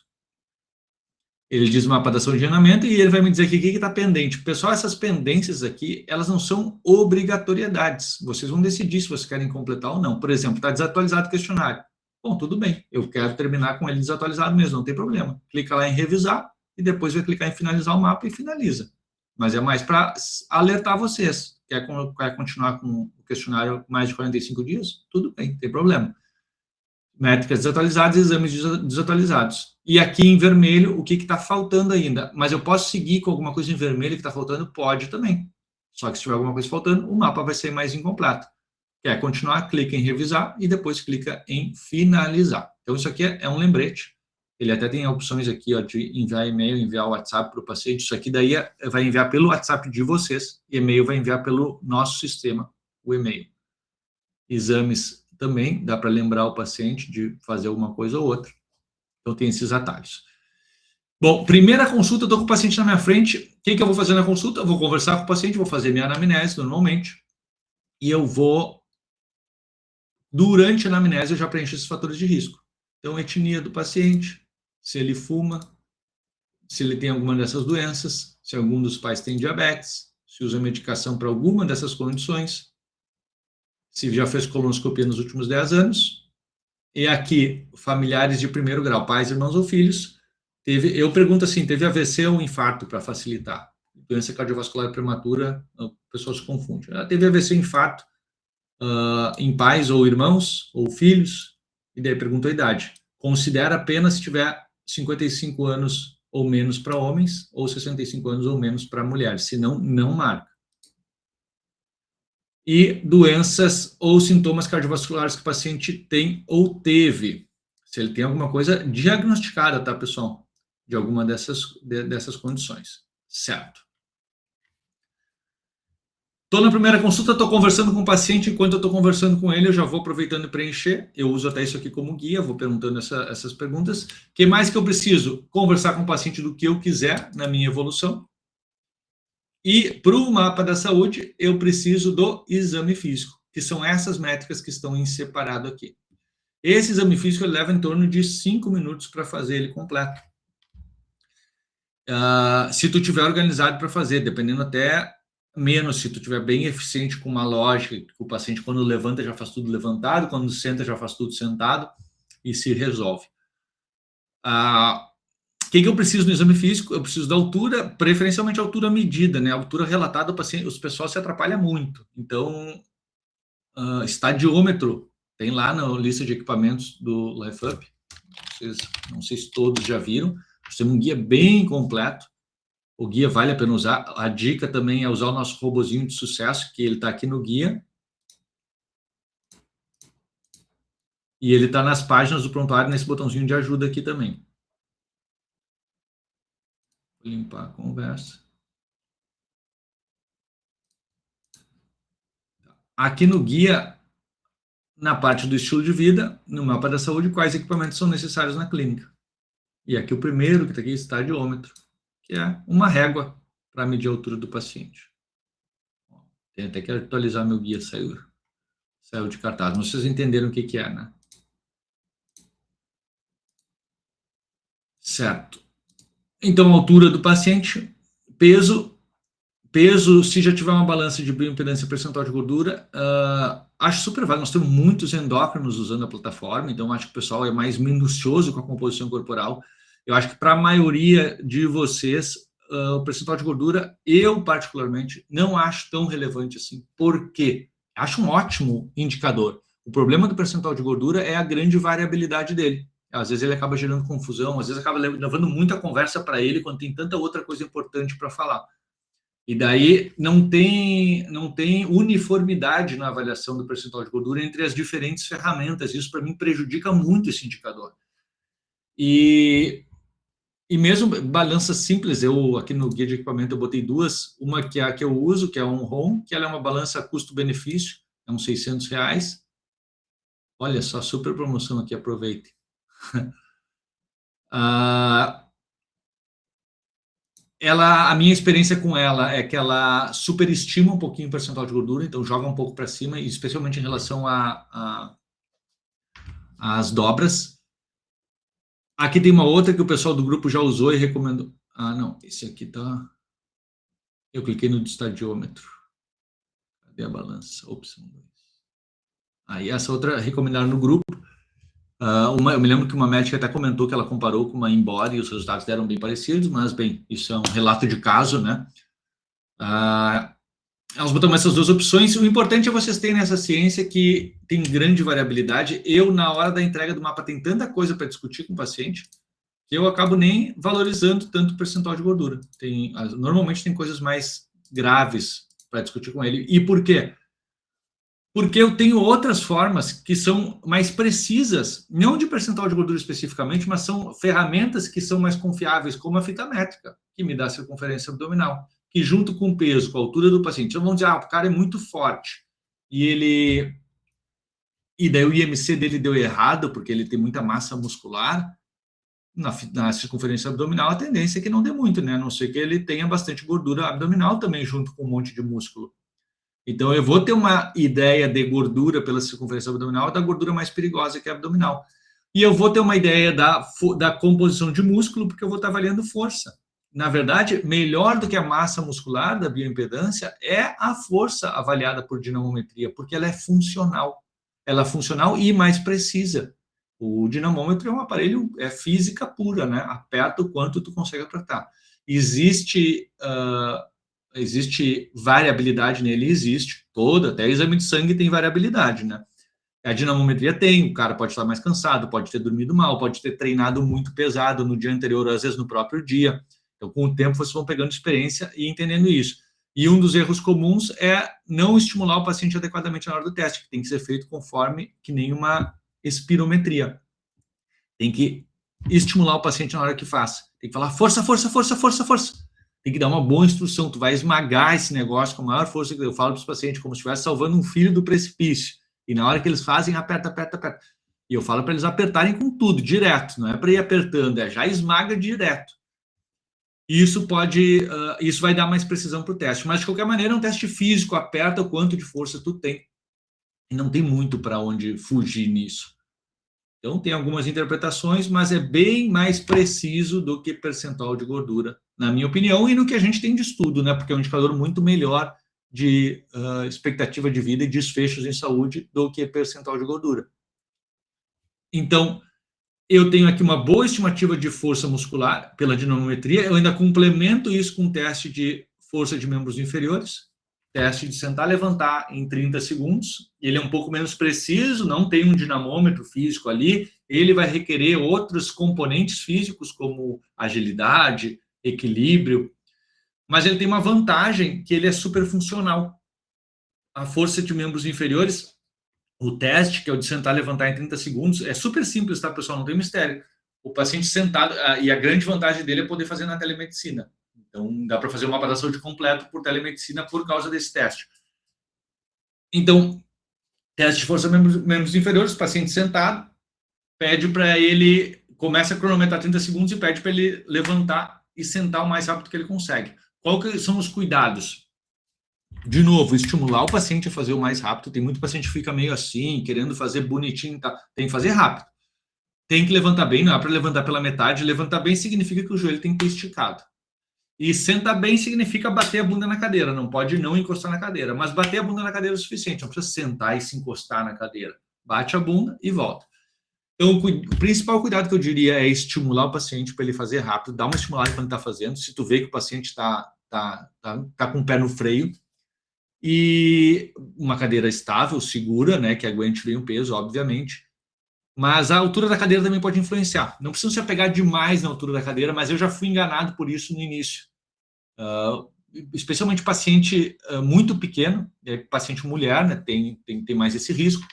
Ele diz o mapa da saúde em andamento e ele vai me dizer aqui o que está pendente. Pessoal, essas pendências aqui, elas não são obrigatoriedades. Vocês vão decidir se vocês querem completar ou não. Por exemplo, está desatualizado o questionário. Bom, tudo bem, eu quero terminar com ele desatualizado mesmo, não tem problema. Clica lá em revisar e depois vai clicar em finalizar o mapa e finaliza. Mas é mais para alertar vocês. Quer continuar com o questionário mais de 45 dias? Tudo bem, não tem problema. Métricas desatualizadas e exames desatualizados. E aqui em vermelho, o que está faltando ainda. Mas eu posso seguir com alguma coisa em vermelho que está faltando? Pode também. Só que se tiver alguma coisa faltando, o mapa vai ser mais incompleto. Quer continuar, clica em revisar e depois clica em finalizar. Então, isso aqui é um lembrete. Ele até tem opções aqui, ó, de enviar e-mail, enviar WhatsApp para o paciente. Isso aqui daí vai enviar pelo WhatsApp de vocês. E-mail vai enviar pelo nosso sistema, o e-mail. Exames também, dá para lembrar o paciente de fazer alguma coisa ou outra. Então, tem esses atalhos. Bom, primeira consulta, eu estou com o paciente na minha frente. O que eu vou fazer na consulta? Eu vou conversar com o paciente, vou fazer minha anamnese normalmente. E eu vou... Durante a anamnese, eu já preencho esses fatores de risco. Então, etnia do paciente, se ele fuma, se ele tem alguma dessas doenças, se algum dos pais tem diabetes, se usa medicação para alguma dessas condições, se já fez colonoscopia nos últimos 10 anos. E aqui, familiares de primeiro grau, pais, irmãos ou filhos. Eu pergunto assim, teve AVC ou infarto, para facilitar? Doença cardiovascular prematura, o pessoal se confunde. Teve AVC ou infarto, em pais ou irmãos ou filhos, e daí pergunta a idade. Considera apenas se tiver 55 anos ou menos para homens ou 65 anos ou menos para mulheres, senão não marca. E doenças ou sintomas cardiovasculares que o paciente tem ou teve. Se ele tem alguma coisa diagnosticada, tá, pessoal? De alguma dessas condições. Certo. Estou na primeira consulta, estou conversando com o paciente, enquanto eu estou conversando com ele, eu já vou aproveitando e preencher, eu uso até isso aqui como guia, vou perguntando essas perguntas. O que mais que eu preciso? Conversar com o paciente do que eu quiser na minha evolução. E para o mapa da saúde, eu preciso do exame físico, que são essas métricas que estão em separado aqui. Esse exame físico leva em torno de 5 minutos para fazer ele completo. Se tu tiver organizado para fazer, dependendo até menos, se tu tiver bem eficiente com uma lógica, que o paciente quando levanta já faz tudo levantado, quando senta já faz tudo sentado e se resolve. O que eu preciso no exame físico? Eu preciso da altura, preferencialmente a altura medida, né? A altura relatada ao paciente, os pessoal se atrapalha muito. Então, estadiômetro, tem lá na lista de equipamentos do LifeUp. Não sei se todos já viram. Nós temos um guia bem completo. O guia vale a pena usar. A dica também é usar o nosso robozinho de sucesso, que ele está aqui no guia. E ele está nas páginas do prontuário, nesse botãozinho de ajuda aqui também. Vou limpar a conversa. Aqui no guia, na parte do estilo de vida, no mapa da saúde, quais equipamentos são necessários na clínica. E aqui o primeiro, que está aqui, estadiômetro, que é uma régua para medir a altura do paciente. Tem até que atualizar meu guia, saiu de cartaz. Mas vocês entenderam o que é, né? Certo. Então, altura do paciente, peso, se já tiver uma balança de bioimpedância percentual de gordura, acho super válido. Nós temos muitos endócrinos usando a plataforma, então acho que o pessoal é mais minucioso com a composição corporal. Eu acho que para a maioria de vocês, o percentual de gordura, eu particularmente não acho tão relevante assim. Por quê? Acho um ótimo indicador. O problema do percentual de gordura é a grande variabilidade dele. Às vezes ele acaba gerando confusão, às vezes acaba levando muita conversa para ele quando tem tanta outra coisa importante para falar. E daí não tem uniformidade na avaliação do percentual de gordura entre as diferentes ferramentas. Isso, para mim, prejudica muito esse indicador. E mesmo balanças simples, eu aqui no guia de equipamento eu botei duas. Uma que é a que eu uso, que é a OnHome, que ela é uma balança custo-benefício, é uns R$600. Olha só, super promoção aqui, aproveite. A minha experiência com ela é que ela superestima um pouquinho o percentual de gordura, então joga um pouco para cima, especialmente em relação às dobras. Aqui tem uma outra que o pessoal do grupo já usou e recomendou. Não, esse aqui tá. Eu cliquei no estadiômetro. Cadê a balança? Opção 2. Aí essa outra recomendaram no grupo. Eu me lembro que uma médica até comentou que ela comparou com uma Embody e os resultados deram bem parecidos, mas, bem, isso é um relato de caso, né? Nós botamos essas duas opções. O importante é vocês terem essa ciência que tem grande variabilidade. Eu, na hora da entrega do mapa, tem tanta coisa para discutir com o paciente que eu acabo nem valorizando tanto o percentual de gordura. Normalmente tem coisas mais graves para discutir com ele. E por quê? Porque eu tenho outras formas que são mais precisas, não de percentual de gordura especificamente, mas são ferramentas que são mais confiáveis, como a fita métrica, que me dá circunferência abdominal, que junto com o peso, com a altura do paciente, então vamos dizer, o cara é muito forte, e daí o IMC dele deu errado, porque ele tem muita massa muscular, na circunferência abdominal, a tendência é que não dê muito, né? A não ser que ele tenha bastante gordura abdominal também, junto com um monte de músculo. Então, eu vou ter uma ideia de gordura pela circunferência abdominal, da gordura mais perigosa, que é a abdominal. E eu vou ter uma ideia da composição de músculo, porque eu vou estar avaliando força. Na verdade, melhor do que a massa muscular da bioimpedância é a força avaliada por dinamometria, porque ela é funcional. Ela é funcional e mais precisa. O dinamômetro é um aparelho, é física pura, né? Aperta o quanto tu consegue apertar. Existe variabilidade nele, existe toda, até exame de sangue tem variabilidade, né? A dinamometria tem, o cara pode estar mais cansado, pode ter dormido mal, pode ter treinado muito pesado no dia anterior, às vezes no próprio dia. Então, com o tempo, vocês vão pegando experiência e entendendo isso. E um dos erros comuns é não estimular o paciente adequadamente na hora do teste, que tem que ser feito conforme que nem uma espirometria. Tem que estimular o paciente na hora que faz. Tem que falar força, força, força, força, força. Tem que dar uma boa instrução. Tu vai esmagar esse negócio com a maior força. Eu falo para os pacientes como se estivesse salvando um filho do precipício. E na hora que eles fazem, aperta, aperta, aperta. E eu falo para eles apertarem com tudo, direto. Não é para ir apertando, é já esmaga direto. Isso vai dar mais precisão para o teste. Mas, de qualquer maneira, é um teste físico. Aperta o quanto de força tu tem. E não tem muito para onde fugir nisso. Então, tem algumas interpretações, mas é bem mais preciso do que percentual de gordura na minha opinião, e no que a gente tem de estudo, né? Porque é um indicador muito melhor de expectativa de vida e desfechos em saúde do que percentual de gordura. Então, eu tenho aqui uma boa estimativa de força muscular pela dinamometria, eu ainda complemento isso com um teste de força de membros inferiores, teste de sentar e levantar em 30 segundos, ele é um pouco menos preciso, não tem um dinamômetro físico ali, ele vai requerer outros componentes físicos, como agilidade, equilíbrio, mas ele tem uma vantagem que ele é super funcional. A força de membros inferiores, o teste, que é o de sentar e levantar em 30 segundos, é super simples, tá, pessoal? Não tem mistério. O paciente sentado, e a grande vantagem dele é poder fazer na telemedicina. Então, dá para fazer uma mapa da saúde completo por telemedicina por causa desse teste. Então, teste de força membros inferiores, paciente sentado, pede para ele, começa a cronometrar 30 segundos e pede para ele levantar e sentar o mais rápido que ele consegue. Qual que são os cuidados? De novo, estimular o paciente a fazer o mais rápido. Tem muito paciente que fica meio assim, querendo fazer bonitinho, tá? Tem que fazer rápido. Tem que levantar bem, não é para levantar pela metade. Levantar bem significa que o joelho tem que ter esticado. E sentar bem significa bater a bunda na cadeira. Não pode não encostar na cadeira, mas bater a bunda na cadeira é o suficiente. Não precisa sentar e se encostar na cadeira. Bate a bunda e volta. Então, o principal cuidado que eu diria é estimular o paciente para ele fazer rápido, dar uma estimulada quando está fazendo. Se tu vê que o paciente está com o pé no freio, e uma cadeira estável, segura, né, que aguente bem o peso, obviamente. Mas a altura da cadeira também pode influenciar. Não precisa se apegar demais na altura da cadeira, mas eu já fui enganado por isso no início. Especialmente paciente muito pequeno, paciente mulher, né, tem mais esse risco,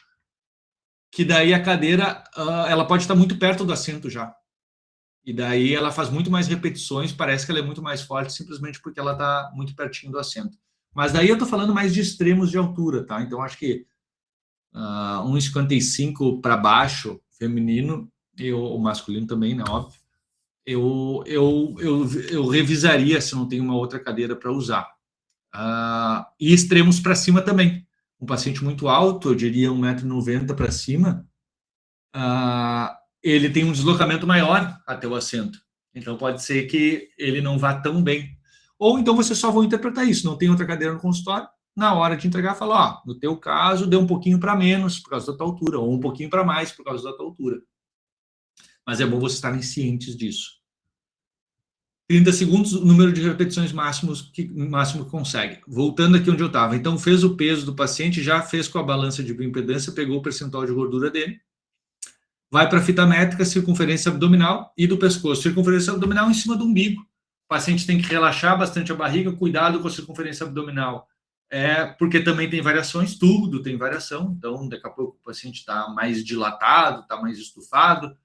que daí a cadeira ela pode estar muito perto do assento já. E daí ela faz muito mais repetições, parece que ela é muito mais forte simplesmente porque ela está muito pertinho do assento. Mas daí eu estou falando mais de extremos de altura, tá? Então acho que 1,55 para baixo, feminino, o masculino também, né? Óbvio. Eu revisaria se não tem uma outra cadeira para usar. E extremos para cima também. Um paciente muito alto, eu diria 1,90 m para cima, ele tem um deslocamento maior até o assento. Então pode ser que ele não vá tão bem. Ou então você só vai interpretar isso, não tem outra cadeira no consultório, na hora de entregar, fala, no teu caso, deu um pouquinho para menos por causa da tua altura, ou um pouquinho para mais por causa da tua altura. Mas é bom vocês estarem cientes disso. 30 segundos, o número de repetições máximo que consegue. Voltando aqui onde eu estava. Então, fez o peso do paciente, já fez com a balança de bioimpedância, pegou o percentual de gordura dele, vai para a fita métrica, circunferência abdominal e do pescoço. Circunferência abdominal em cima do umbigo. O paciente tem que relaxar bastante a barriga, cuidado com a circunferência abdominal. Porque também tem variações, tudo tem variação. Então, daqui a pouco o paciente está mais dilatado, está mais estufado.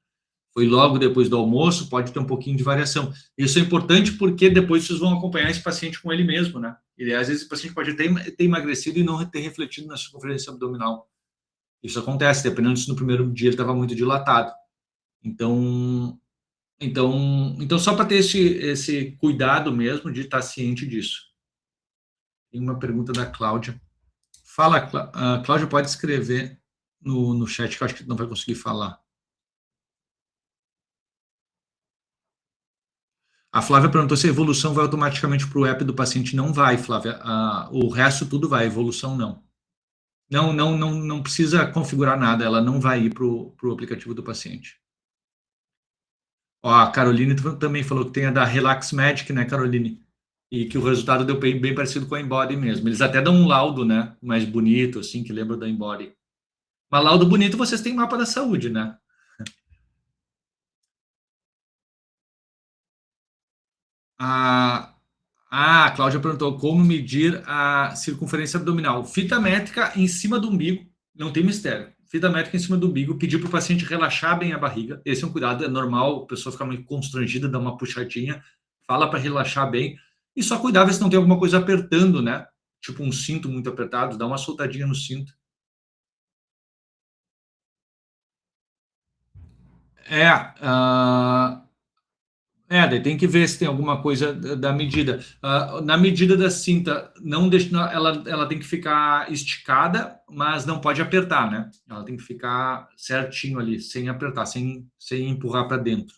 Foi logo depois do almoço, pode ter um pouquinho de variação. Isso é importante porque depois vocês vão acompanhar esse paciente com ele mesmo, né? Às vezes o paciente pode ter emagrecido e não ter refletido na circunferência abdominal. Isso acontece, dependendo se no primeiro dia ele estava muito dilatado. Então só para ter esse cuidado mesmo de estar ciente disso. Tem uma pergunta da Cláudia. Fala, Cláudia, pode escrever no chat, que eu acho que não vai conseguir falar. A Flávia perguntou se a evolução vai automaticamente para o app do paciente. Não vai, Flávia. O resto tudo vai, a evolução não. Não precisa configurar nada, ela não vai ir para o aplicativo do paciente. A Caroline também falou que tem a da Relax Magic, né, Caroline? E que o resultado deu bem parecido com a Embody mesmo. Eles até dão um laudo, né, mais bonito, assim, que lembra da Embody. Mas laudo bonito vocês têm mapa da saúde, né? A Cláudia perguntou como medir a circunferência abdominal. Fita métrica em cima do umbigo, não tem mistério. Fita métrica em cima do umbigo, pedir para o paciente relaxar bem a barriga. Esse é um cuidado, é normal, a pessoa ficar muito constrangida, dá uma puxadinha, fala para relaxar bem. E só cuidar, ver se não tem alguma coisa apertando, né? Tipo um cinto muito apertado, dá uma soltadinha no cinto. Daí tem que ver se tem alguma coisa da medida. Na medida da cinta, não deixa, ela tem que ficar esticada, mas não pode apertar, né? Ela tem que ficar certinho ali, sem apertar, sem empurrar para dentro.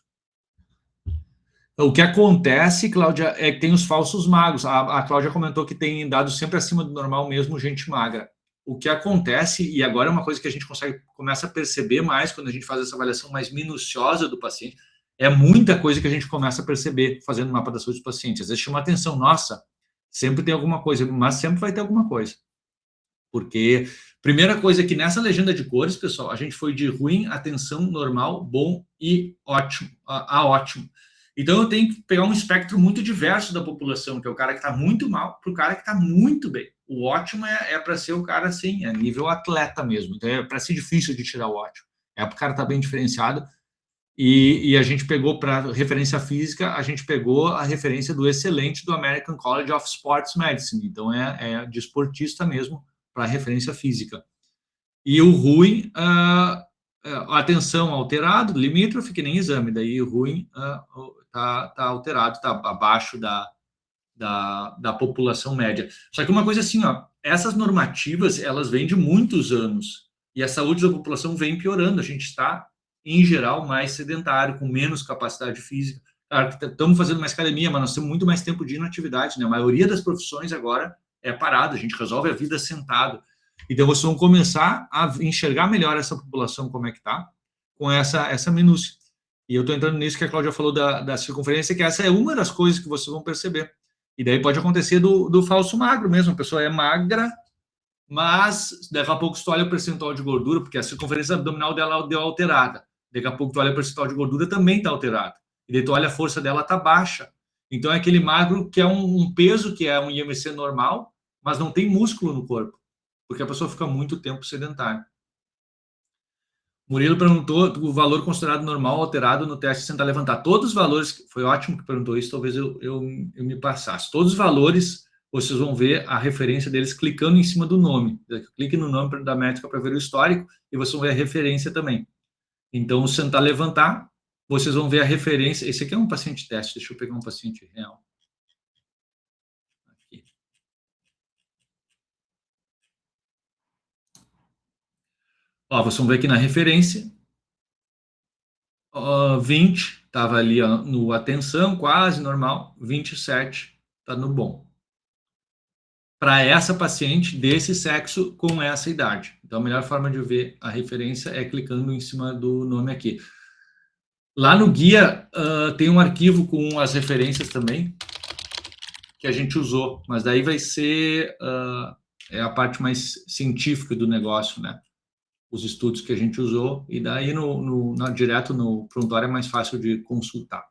O que acontece, Cláudia, é que tem os falsos magros. A Cláudia comentou que tem dados sempre acima do normal, mesmo gente magra. O que acontece, e agora é uma coisa que a gente começa a perceber mais quando a gente faz essa avaliação mais minuciosa do paciente, é muita coisa que a gente começa a perceber fazendo o mapa da saúde do paciente. Às vezes chama atenção, nossa, sempre tem alguma coisa, mas sempre vai ter alguma coisa. Porque, primeira coisa que nessa legenda de cores, pessoal, a gente foi de ruim, atenção, normal, bom e ótimo, a ótimo. Então, eu tenho que pegar um espectro muito diverso da população, que é o cara que está muito mal, para o cara que está muito bem. O ótimo é para ser o cara, assim, é nível atleta mesmo. Então, é para ser difícil de tirar o ótimo. É para o cara estar bem diferenciado. E a gente pegou, para referência física, a gente pegou a referência do excelente do American College of Sports Medicine. Então, é de esportista mesmo, para referência física. E o ruim, atenção alterado, limítrofe, que nem exame. Daí o ruim tá alterado, tá abaixo da população média. Só que uma coisa assim, ó, essas normativas, elas vêm de muitos anos. E a saúde da população vem piorando. A gente está, em geral, mais sedentário, com menos capacidade física. Claro que estamos fazendo mais academia, mas nós temos muito mais tempo de inatividade, né? A maioria das profissões agora é parada, a gente resolve a vida sentado. Então, vocês vão começar a enxergar melhor essa população, como é que está, com essa minúcia. E eu estou entrando nisso que a Cláudia falou da circunferência, que essa é uma das coisas que vocês vão perceber. E daí pode acontecer do falso magro mesmo, a pessoa é magra, mas daqui a pouco tu olha o percentual de gordura, porque a circunferência abdominal dela deu alterada. Daqui a pouco tu olha o percentual de gordura, também está alterado. E daí tu olha a força dela, está baixa. Então é aquele magro que é um peso, que é um IMC normal, mas não tem músculo no corpo, porque a pessoa fica muito tempo sedentária. Murilo perguntou o valor considerado normal alterado no teste de sentar levantar. Todos os valores, foi ótimo que perguntou isso, talvez eu me passasse. Todos os valores, vocês vão ver a referência deles clicando em cima do nome. Clique no nome da métrica para ver o histórico e vocês vão ver a referência também. Então, o sentar levantar, vocês vão ver a referência. Esse aqui é um paciente teste, deixa eu pegar um paciente real. Aqui. Ó, vocês vão ver aqui na referência, 20 estava ali ó, no atenção, quase normal, 27 está no bom. Para essa paciente desse sexo com essa idade. Então, a melhor forma de ver a referência é clicando em cima do nome aqui. Lá no guia tem um arquivo com as referências também, que a gente usou, mas daí vai ser a parte mais científica do negócio, né? Os estudos que a gente usou, e daí direto no prontuário é mais fácil de consultar.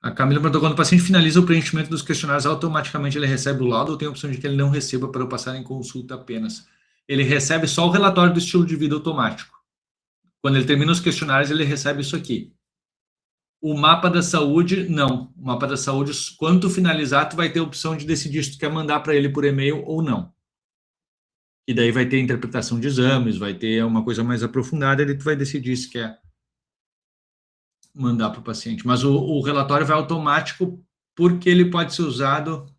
A Camila perguntou, quando o paciente finaliza o preenchimento dos questionários, automaticamente ele recebe o laudo ou tem a opção de que ele não receba para eu passar em consulta apenas? Ele recebe só o relatório do estilo de vida automático. Quando ele termina os questionários, ele recebe isso aqui. O mapa da saúde, não. O mapa da saúde, quando tu finalizar, tu vai ter a opção de decidir se tu quer mandar para ele por e-mail ou não. E daí vai ter interpretação de exames, vai ter uma coisa mais aprofundada, e tu vai decidir se quer mandar para o paciente. Mas o relatório vai automático porque ele pode ser usado...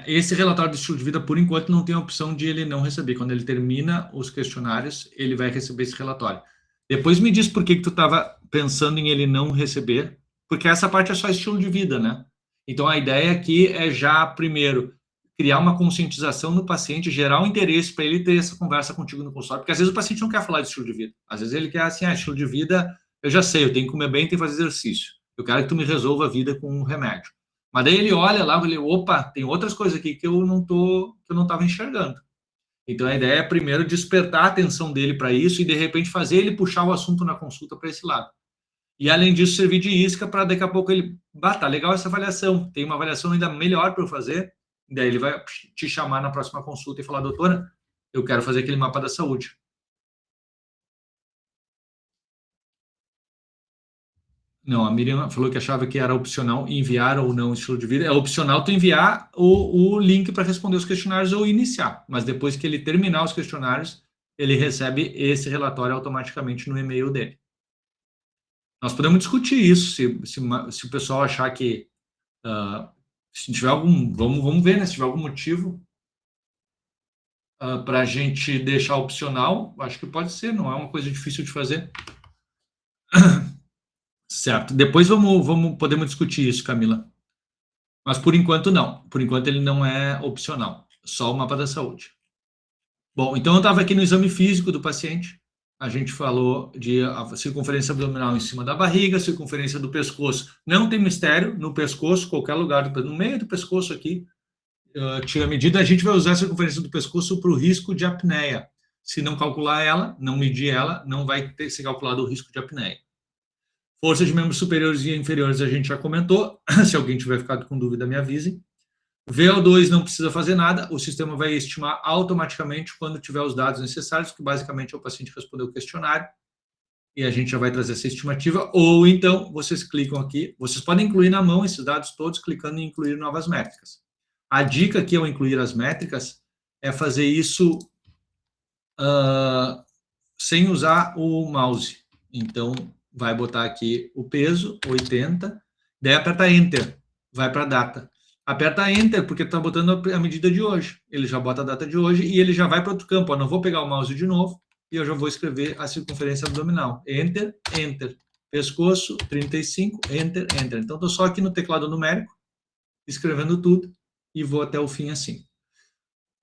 esse relatório do estilo de vida, por enquanto, não tem a opção de ele não receber. Quando ele termina os questionários, ele vai receber esse relatório. Depois me diz por que tu estava pensando em ele não receber, porque essa parte é só estilo de vida, né? Então, a ideia aqui é já, primeiro, criar uma conscientização no paciente, gerar um interesse para ele ter essa conversa contigo no consultório, porque às vezes o paciente não quer falar de estilo de vida. Às vezes ele quer assim, estilo de vida, eu já sei, eu tenho que comer bem, tenho que fazer exercício. Eu quero que tu me resolva a vida com um remédio. Mas daí ele olha lá, ele, opa, tem outras coisas aqui que eu não estava enxergando. Então a ideia é primeiro despertar a atenção dele para isso e de repente fazer ele puxar o assunto na consulta para esse lado. E além disso servir de isca para daqui a pouco ele, tá legal essa avaliação, tem uma avaliação ainda melhor para eu fazer. Daí ele vai te chamar na próxima consulta e falar, doutora, eu quero fazer aquele mapa da saúde. Não, a Miriam falou que achava que era opcional enviar ou não o estilo de vida. É opcional tu enviar o link para responder os questionários ou iniciar. Mas depois que ele terminar os questionários, ele recebe esse relatório automaticamente no e-mail dele. Nós podemos discutir isso, se o pessoal achar que... se tiver algum... Vamos ver, né? Se tiver algum motivo... para a gente deixar opcional, acho que pode ser, não é uma coisa difícil de fazer. Certo. Depois podemos discutir isso, Camila. Mas por enquanto não. Por enquanto ele não é opcional. Só o mapa da saúde. Bom, então eu estava aqui no exame físico do paciente. A gente falou de a circunferência abdominal em cima da barriga, circunferência do pescoço. Não tem mistério, no pescoço, qualquer lugar, no meio do pescoço aqui, tira a medida. A gente vai usar a circunferência do pescoço para o risco de apneia. Se não calcular ela, não medir ela, não vai ter que ser calculado o risco de apneia. Força de membros superiores e inferiores a gente já comentou. Se alguém tiver ficado com dúvida, me avise. VO2 não precisa fazer nada, o sistema vai estimar automaticamente quando tiver os dados necessários, que basicamente é o paciente responder o questionário, e a gente já vai trazer essa estimativa, ou então vocês clicam aqui, vocês podem incluir na mão esses dados todos, clicando em incluir novas métricas. A dica aqui ao incluir as métricas é fazer isso sem usar o mouse. Então, vai botar aqui o peso, 80, daí aperta Enter, vai para a data. Aperta Enter, porque está botando a medida de hoje. Ele já bota a data de hoje e ele já vai para outro campo. Eu não vou pegar o mouse de novo e eu já vou escrever a circunferência abdominal. Enter, Enter. Pescoço, 35, Enter, Enter. Então, estou só aqui no teclado numérico, escrevendo tudo e vou até o fim assim.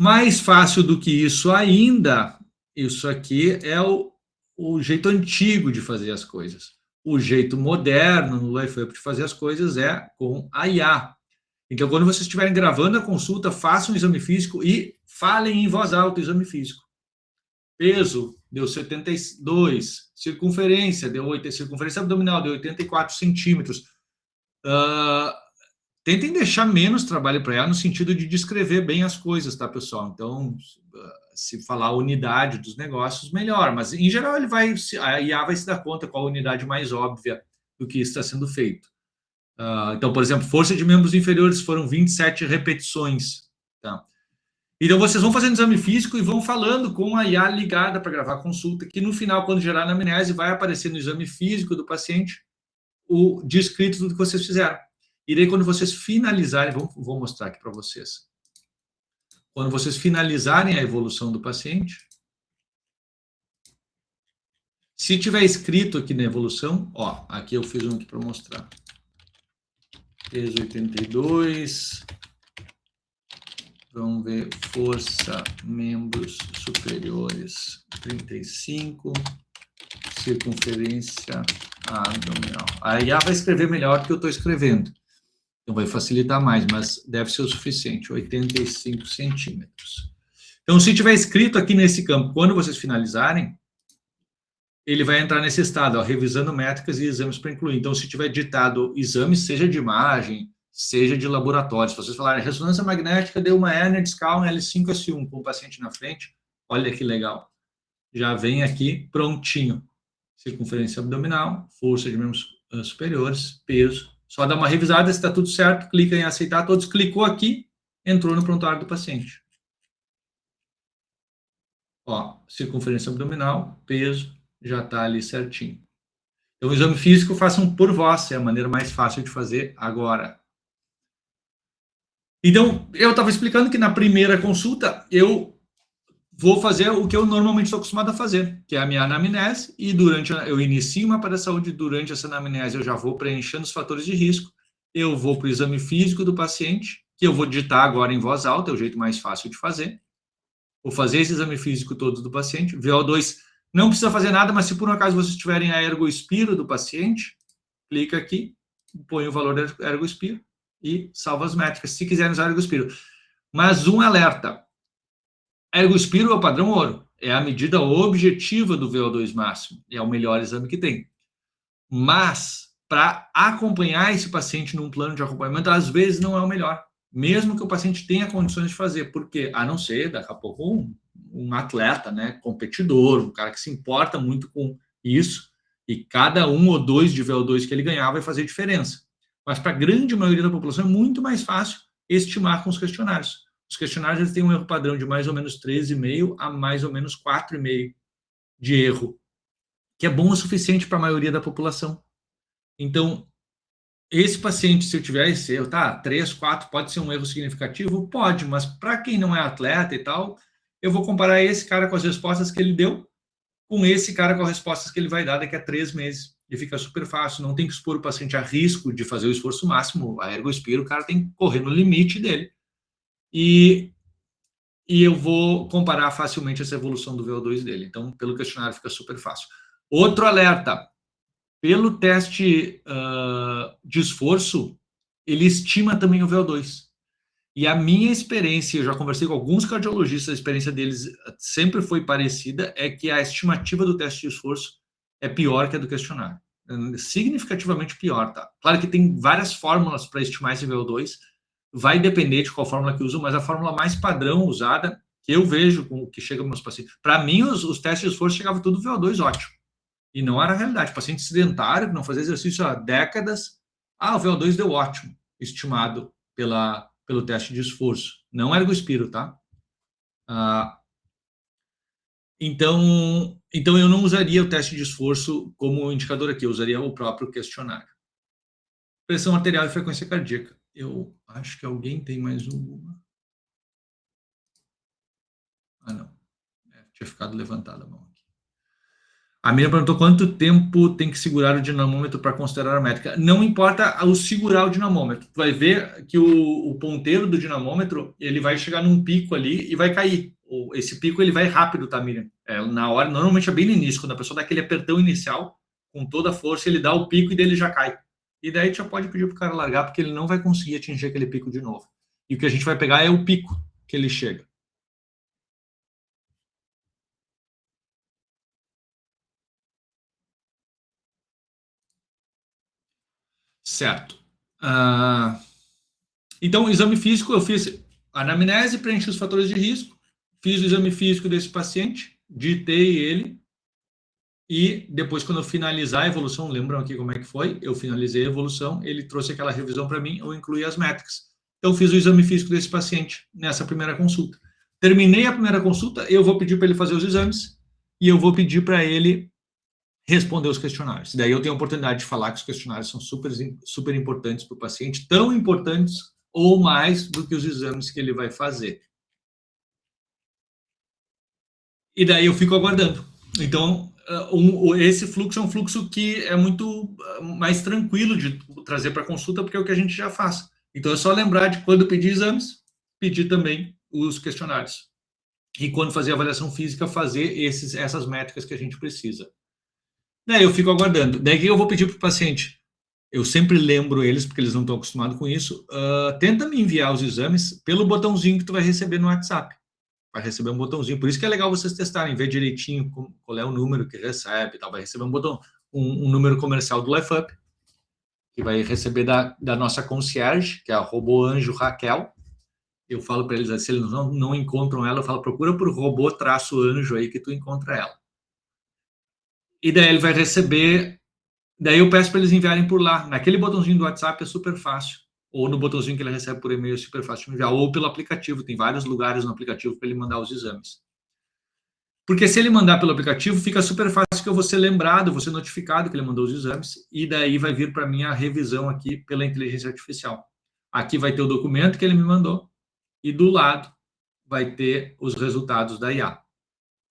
Mais fácil do que isso ainda, isso aqui é o jeito antigo de fazer as coisas. O jeito moderno no LifeUp de fazer as coisas é com a IA. Então, quando vocês estiverem gravando a consulta, façam o exame físico e falem em voz alta o exame físico. Peso, deu 72. Circunferência, circunferência abdominal, deu 84 centímetros. Tentem deixar menos trabalho para ela no sentido de descrever bem as coisas, tá, pessoal? Então, se falar a unidade dos negócios, melhor. Mas, em geral, a IA vai se dar conta qual a unidade mais óbvia do que está sendo feito. Então, por exemplo, força de membros inferiores foram 27 repetições. Tá? Então, vocês vão fazendo exame físico e vão falando com a IA ligada para gravar a consulta, que no final, quando gerar a anamnese, vai aparecer no exame físico do paciente o descrito do que vocês fizeram. E daí, quando vocês finalizarem, vou mostrar aqui para vocês. Quando vocês finalizarem a evolução do paciente, se tiver escrito aqui na evolução, ó, aqui eu fiz um aqui para mostrar. Peso 82. Vamos ver, força, membros superiores 35, circunferência abdominal. A IA vai escrever melhor do que eu estou escrevendo. Então, vai facilitar mais, mas deve ser o suficiente, 85 centímetros. Então, se tiver escrito aqui nesse campo, quando vocês finalizarem, ele vai entrar nesse estado, ó, revisando métricas e exames para incluir. Então, se tiver ditado exames, seja de imagem, seja de laboratório, se vocês falarem ressonância magnética, deu uma hérnia discal em L5-S1 com o paciente na frente, olha que legal. Já vem aqui prontinho. Circunferência abdominal, força de membros superiores, peso. Só dá uma revisada, se está tudo certo, clica em aceitar todos, clicou aqui, entrou no prontuário do paciente. Ó, circunferência abdominal, peso, já está ali certinho. Então, o exame físico façam por vós, é a maneira mais fácil de fazer agora. Então, eu estava explicando que na primeira consulta, eu vou fazer o que eu normalmente estou acostumado a fazer, que é a minha anamnese, e eu inicio uma para a saúde, durante essa anamnese eu já vou preenchendo os fatores de risco, eu vou para o exame físico do paciente, que eu vou digitar agora em voz alta, é o jeito mais fácil de fazer. Vou fazer esse exame físico todo do paciente. VO2 não precisa fazer nada, mas se por um acaso vocês tiverem a ergospiro do paciente, clica aqui, põe o valor da ergospiro e salva as métricas, se quiserem usar ergospiro. Mas um alerta, ergospiro é o padrão ouro, é a medida objetiva do VO2 máximo, é o melhor exame que tem. Mas, para acompanhar esse paciente num plano de acompanhamento, às vezes não é o melhor, mesmo que o paciente tenha condições de fazer, porque, a não ser, daqui a pouco, um atleta, né, competidor, um cara que se importa muito com isso, e cada 1 ou 2 de VO2 que ele ganhar vai fazer diferença. Mas, para a grande maioria da população, é muito mais fácil estimar com os questionários. Os questionários eles têm um erro padrão de mais ou menos 13,5 a mais ou menos 4,5 de erro, que é bom o suficiente para a maioria da população. Então, esse paciente, se eu tiver esse erro, tá, 3, 4, pode ser um erro significativo? Pode, mas para quem não é atleta e tal, eu vou comparar esse cara com as respostas que ele deu, com esse cara com as respostas que ele vai dar daqui a 3 meses. E fica super fácil, não tem que expor o paciente a risco de fazer o esforço máximo, a ergospira, o cara tem que correr no limite dele. E eu vou comparar facilmente essa evolução do VO2 dele. Então, pelo questionário fica super fácil. Outro alerta, pelo teste de esforço, ele estima também o VO2. E a minha experiência, eu já conversei com alguns cardiologistas, a experiência deles sempre foi parecida, é que a estimativa do teste de esforço é pior que a do questionário. Significativamente pior, tá? Claro que tem várias fórmulas para estimar esse VO2, vai depender de qual fórmula que usam, mas a fórmula mais padrão usada, que eu vejo com o que chega nos meus pacientes, para mim, os testes de esforço chegavam tudo VO2 ótimo. E não era a realidade. Paciente sedentário, que não fazia exercício há décadas, o VO2 deu ótimo, estimado pelo teste de esforço. Não ergospiro, tá? Então eu não usaria o teste de esforço como indicador aqui, eu usaria o próprio questionário. Pressão arterial e frequência cardíaca. Eu acho que alguém tem mais uma. Não. Tinha ficado levantada a mão aqui. A Miriam perguntou quanto tempo tem que segurar o dinamômetro para considerar a métrica. Não importa o segurar o dinamômetro. Tu vai ver que o ponteiro do dinamômetro, ele vai chegar num pico ali e vai cair. Esse pico, ele vai rápido, tá, Miriam? Na hora, normalmente é bem no início, quando a pessoa dá aquele apertão inicial, com toda a força, ele dá o pico e dele já cai. E daí tu já pode pedir pro cara largar, porque ele não vai conseguir atingir aquele pico de novo. E o que a gente vai pegar é o pico que ele chega. Certo. Então, o exame físico, eu fiz anamnese, preenchi os fatores de risco, fiz o exame físico desse paciente, ditei ele, e depois, quando eu finalizar a evolução, lembram aqui como é que foi? Eu finalizei a evolução, ele trouxe aquela revisão para mim, eu incluí as métricas. Então, fiz o exame físico desse paciente nessa primeira consulta. Terminei a primeira consulta, eu vou pedir para ele fazer os exames, e eu vou pedir para ele responder os questionários. Daí eu tenho a oportunidade de falar que os questionários são super importantes para o paciente, tão importantes ou mais do que os exames que ele vai fazer. E daí eu fico aguardando. Então, esse fluxo é um fluxo que é muito mais tranquilo de trazer para consulta, porque é o que a gente já faz. Então, é só lembrar de quando pedir exames, pedir também os questionários. E quando fazer avaliação física, fazer essas métricas que a gente precisa. Daí eu fico aguardando. Daí que eu vou pedir para o paciente? Eu sempre lembro eles, porque eles não estão acostumados com isso. Tenta me enviar os exames pelo botãozinho que tu vai receber no WhatsApp. Vai receber um botãozinho. Por isso que é legal vocês testarem, ver direitinho qual é o número que recebe. Tal. Vai receber um botão, um número comercial do LifeUp, que vai receber da nossa concierge, que é a robô anjo Raquel. Eu falo para eles, se eles não encontram ela, eu falo, procura por robô-anjo aí que tu encontra ela. E daí ele vai receber, daí eu peço para eles enviarem por lá. Naquele botãozinho do WhatsApp é super fácil. Ou no botãozinho que ele recebe por e-mail é super fácil de enviar. Ou pelo aplicativo, tem vários lugares no aplicativo para ele mandar os exames. Porque se ele mandar pelo aplicativo, fica super fácil que eu vou ser lembrado, vou ser notificado que ele mandou os exames, e daí vai vir para mim a revisão aqui pela inteligência artificial. Aqui vai ter o documento que ele me mandou, e do lado vai ter os resultados da IA.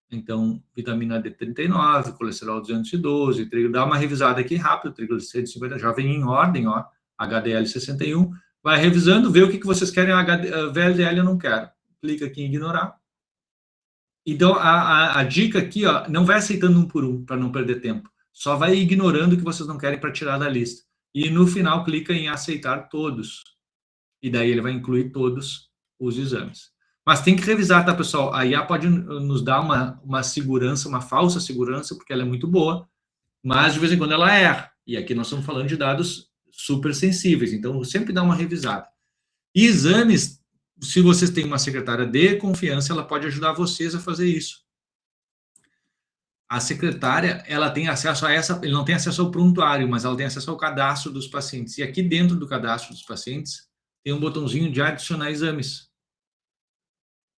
Então, vitamina D39, colesterol 212, dá uma revisada aqui rápido, triglicerídeos 150, já vem em ordem, ó, HDL 61, vai revisando, vê o que vocês querem, VLDL eu não quero. Clica aqui em ignorar. Então, a dica aqui, ó, não vai aceitando um por um, para não perder tempo. Só vai ignorando o que vocês não querem para tirar da lista. E no final, clica em aceitar todos. E daí ele vai incluir todos os exames. Mas tem que revisar, tá, pessoal? A IA pode nos dar uma segurança, uma falsa segurança, porque ela é muito boa, mas de vez em quando ela erra. E aqui nós estamos falando de dados super sensíveis, então sempre dá uma revisada. E exames, se vocês têm uma secretária de confiança, ela pode ajudar vocês a fazer isso. A secretária, ela tem acesso a ele não tem acesso ao prontuário, mas ela tem acesso ao cadastro dos pacientes. E aqui dentro do cadastro dos pacientes, tem um botãozinho de adicionar exames.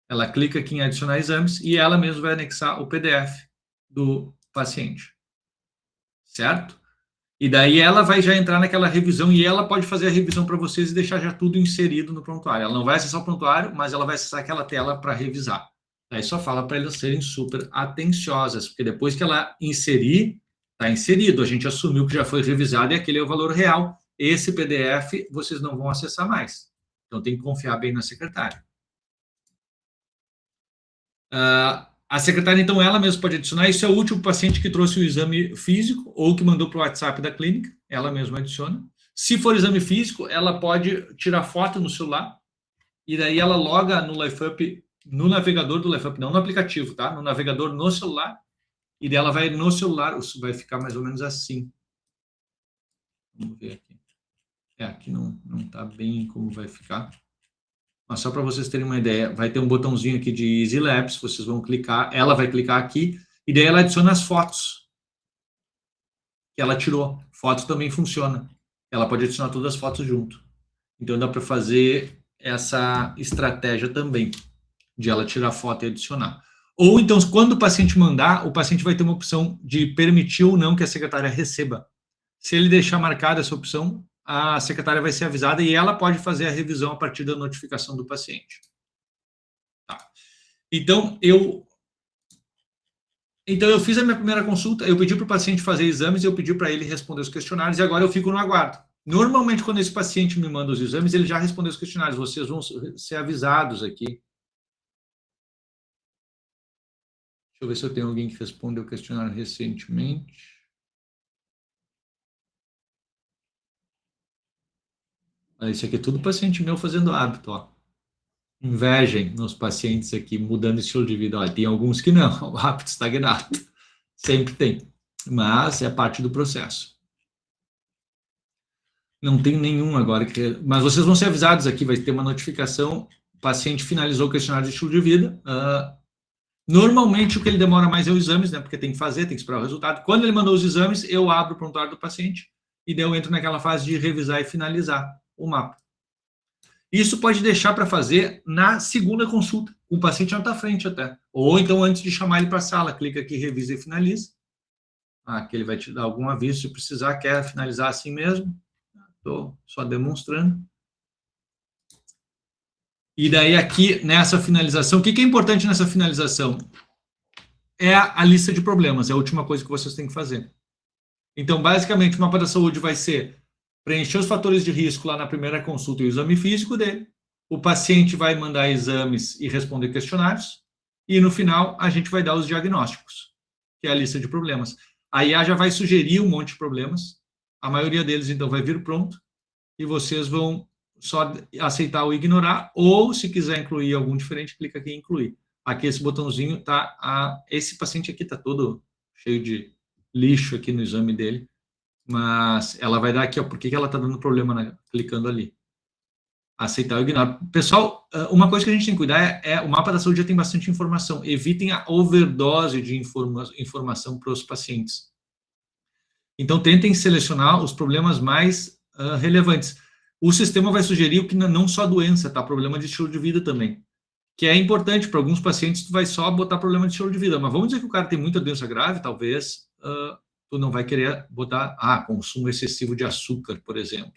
Ela clica aqui em adicionar exames e ela mesma vai anexar o PDF do paciente. Certo? E daí ela vai já entrar naquela revisão e ela pode fazer a revisão para vocês e deixar já tudo inserido no prontuário. Ela não vai acessar o prontuário, mas ela vai acessar aquela tela para revisar. Aí só fala para elas serem super atenciosas, porque depois que ela inserir, está inserido, a gente assumiu que já foi revisado e aquele é o valor real. Esse PDF vocês não vão acessar mais. Então tem que confiar bem na secretária. A secretária, então, ela mesma pode adicionar. Isso é útil para o paciente que trouxe o exame físico ou que mandou para o WhatsApp da clínica. Ela mesma adiciona. Se for exame físico, ela pode tirar foto no celular e daí ela loga no LifeUp, no navegador do LifeUp, não no aplicativo, tá? No navegador no celular. E daí ela vai no celular, isso vai ficar mais ou menos assim. Vamos ver aqui. Aqui não está bem como vai ficar. Mas só para vocês terem uma ideia, vai ter um botãozinho aqui de Easy Labs, vocês vão clicar, ela vai clicar aqui, e daí ela adiciona as fotos que ela tirou. Fotos também funciona. Ela pode adicionar todas as fotos junto. Então dá para fazer essa estratégia também, de ela tirar foto e adicionar. Ou então, quando o paciente mandar, o paciente vai ter uma opção de permitir ou não que a secretária receba. Se ele deixar marcada essa opção, a secretária vai ser avisada e ela pode fazer a revisão a partir da notificação do paciente. Tá. Então, eu fiz a minha primeira consulta, eu pedi para o paciente fazer exames, eu pedi para ele responder os questionários e agora eu fico no aguardo. Normalmente, quando esse paciente me manda os exames, ele já respondeu os questionários, vocês vão ser avisados aqui. Deixa eu ver se eu tenho alguém que respondeu o questionário recentemente. Isso aqui é tudo paciente meu fazendo hábito, ó. Invejem nos pacientes aqui, mudando estilo de vida. Olha, tem alguns que não, o hábito estagnado. Sempre tem, mas é parte do processo. Não tem nenhum agora, mas vocês vão ser avisados aqui, vai ter uma notificação, o paciente finalizou o questionário de estilo de vida. Normalmente o que ele demora mais é os exames, né, porque tem que fazer, tem que esperar o resultado. Quando ele mandou os exames, eu abro o prontuário do paciente e daí eu entro naquela fase de revisar e finalizar o mapa. Isso pode deixar para fazer na segunda consulta, o paciente na tua frente até. Ou então, antes de chamar ele para a sala, clica aqui, revisa e finaliza. Aqui ele vai te dar algum aviso se precisar, quer finalizar assim mesmo. Estou só demonstrando. E daí aqui, nessa finalização, o que é importante nessa finalização? É a lista de problemas, é a última coisa que vocês têm que fazer. Então, basicamente, o mapa da saúde vai ser preencher os fatores de risco lá na primeira consulta e o exame físico dele. O paciente vai mandar exames e responder questionários. E no final, a gente vai dar os diagnósticos, que é a lista de problemas. A IA já vai sugerir um monte de problemas. A maioria deles, então, vai vir pronto. E vocês vão só aceitar ou ignorar. Ou, se quiser incluir algum diferente, clica aqui em incluir. Aqui, esse botãozinho tá... Esse paciente aqui está todo cheio de lixo aqui no exame dele. Mas ela vai dar aqui, ó, por que ela está dando problema, né? Clicando ali. Aceitar ou ignorar. Pessoal, uma coisa que a gente tem que cuidar é o mapa da saúde já tem bastante informação. Evitem a overdose de informação para os pacientes. Então, tentem selecionar os problemas mais relevantes. O sistema vai sugerir o que não só doença, tá? Problema de estilo de vida também. Que é importante para alguns pacientes, tu vai só botar problema de estilo de vida. Mas vamos dizer que o cara tem muita doença grave, talvez... tu não vai querer botar, consumo excessivo de açúcar, por exemplo.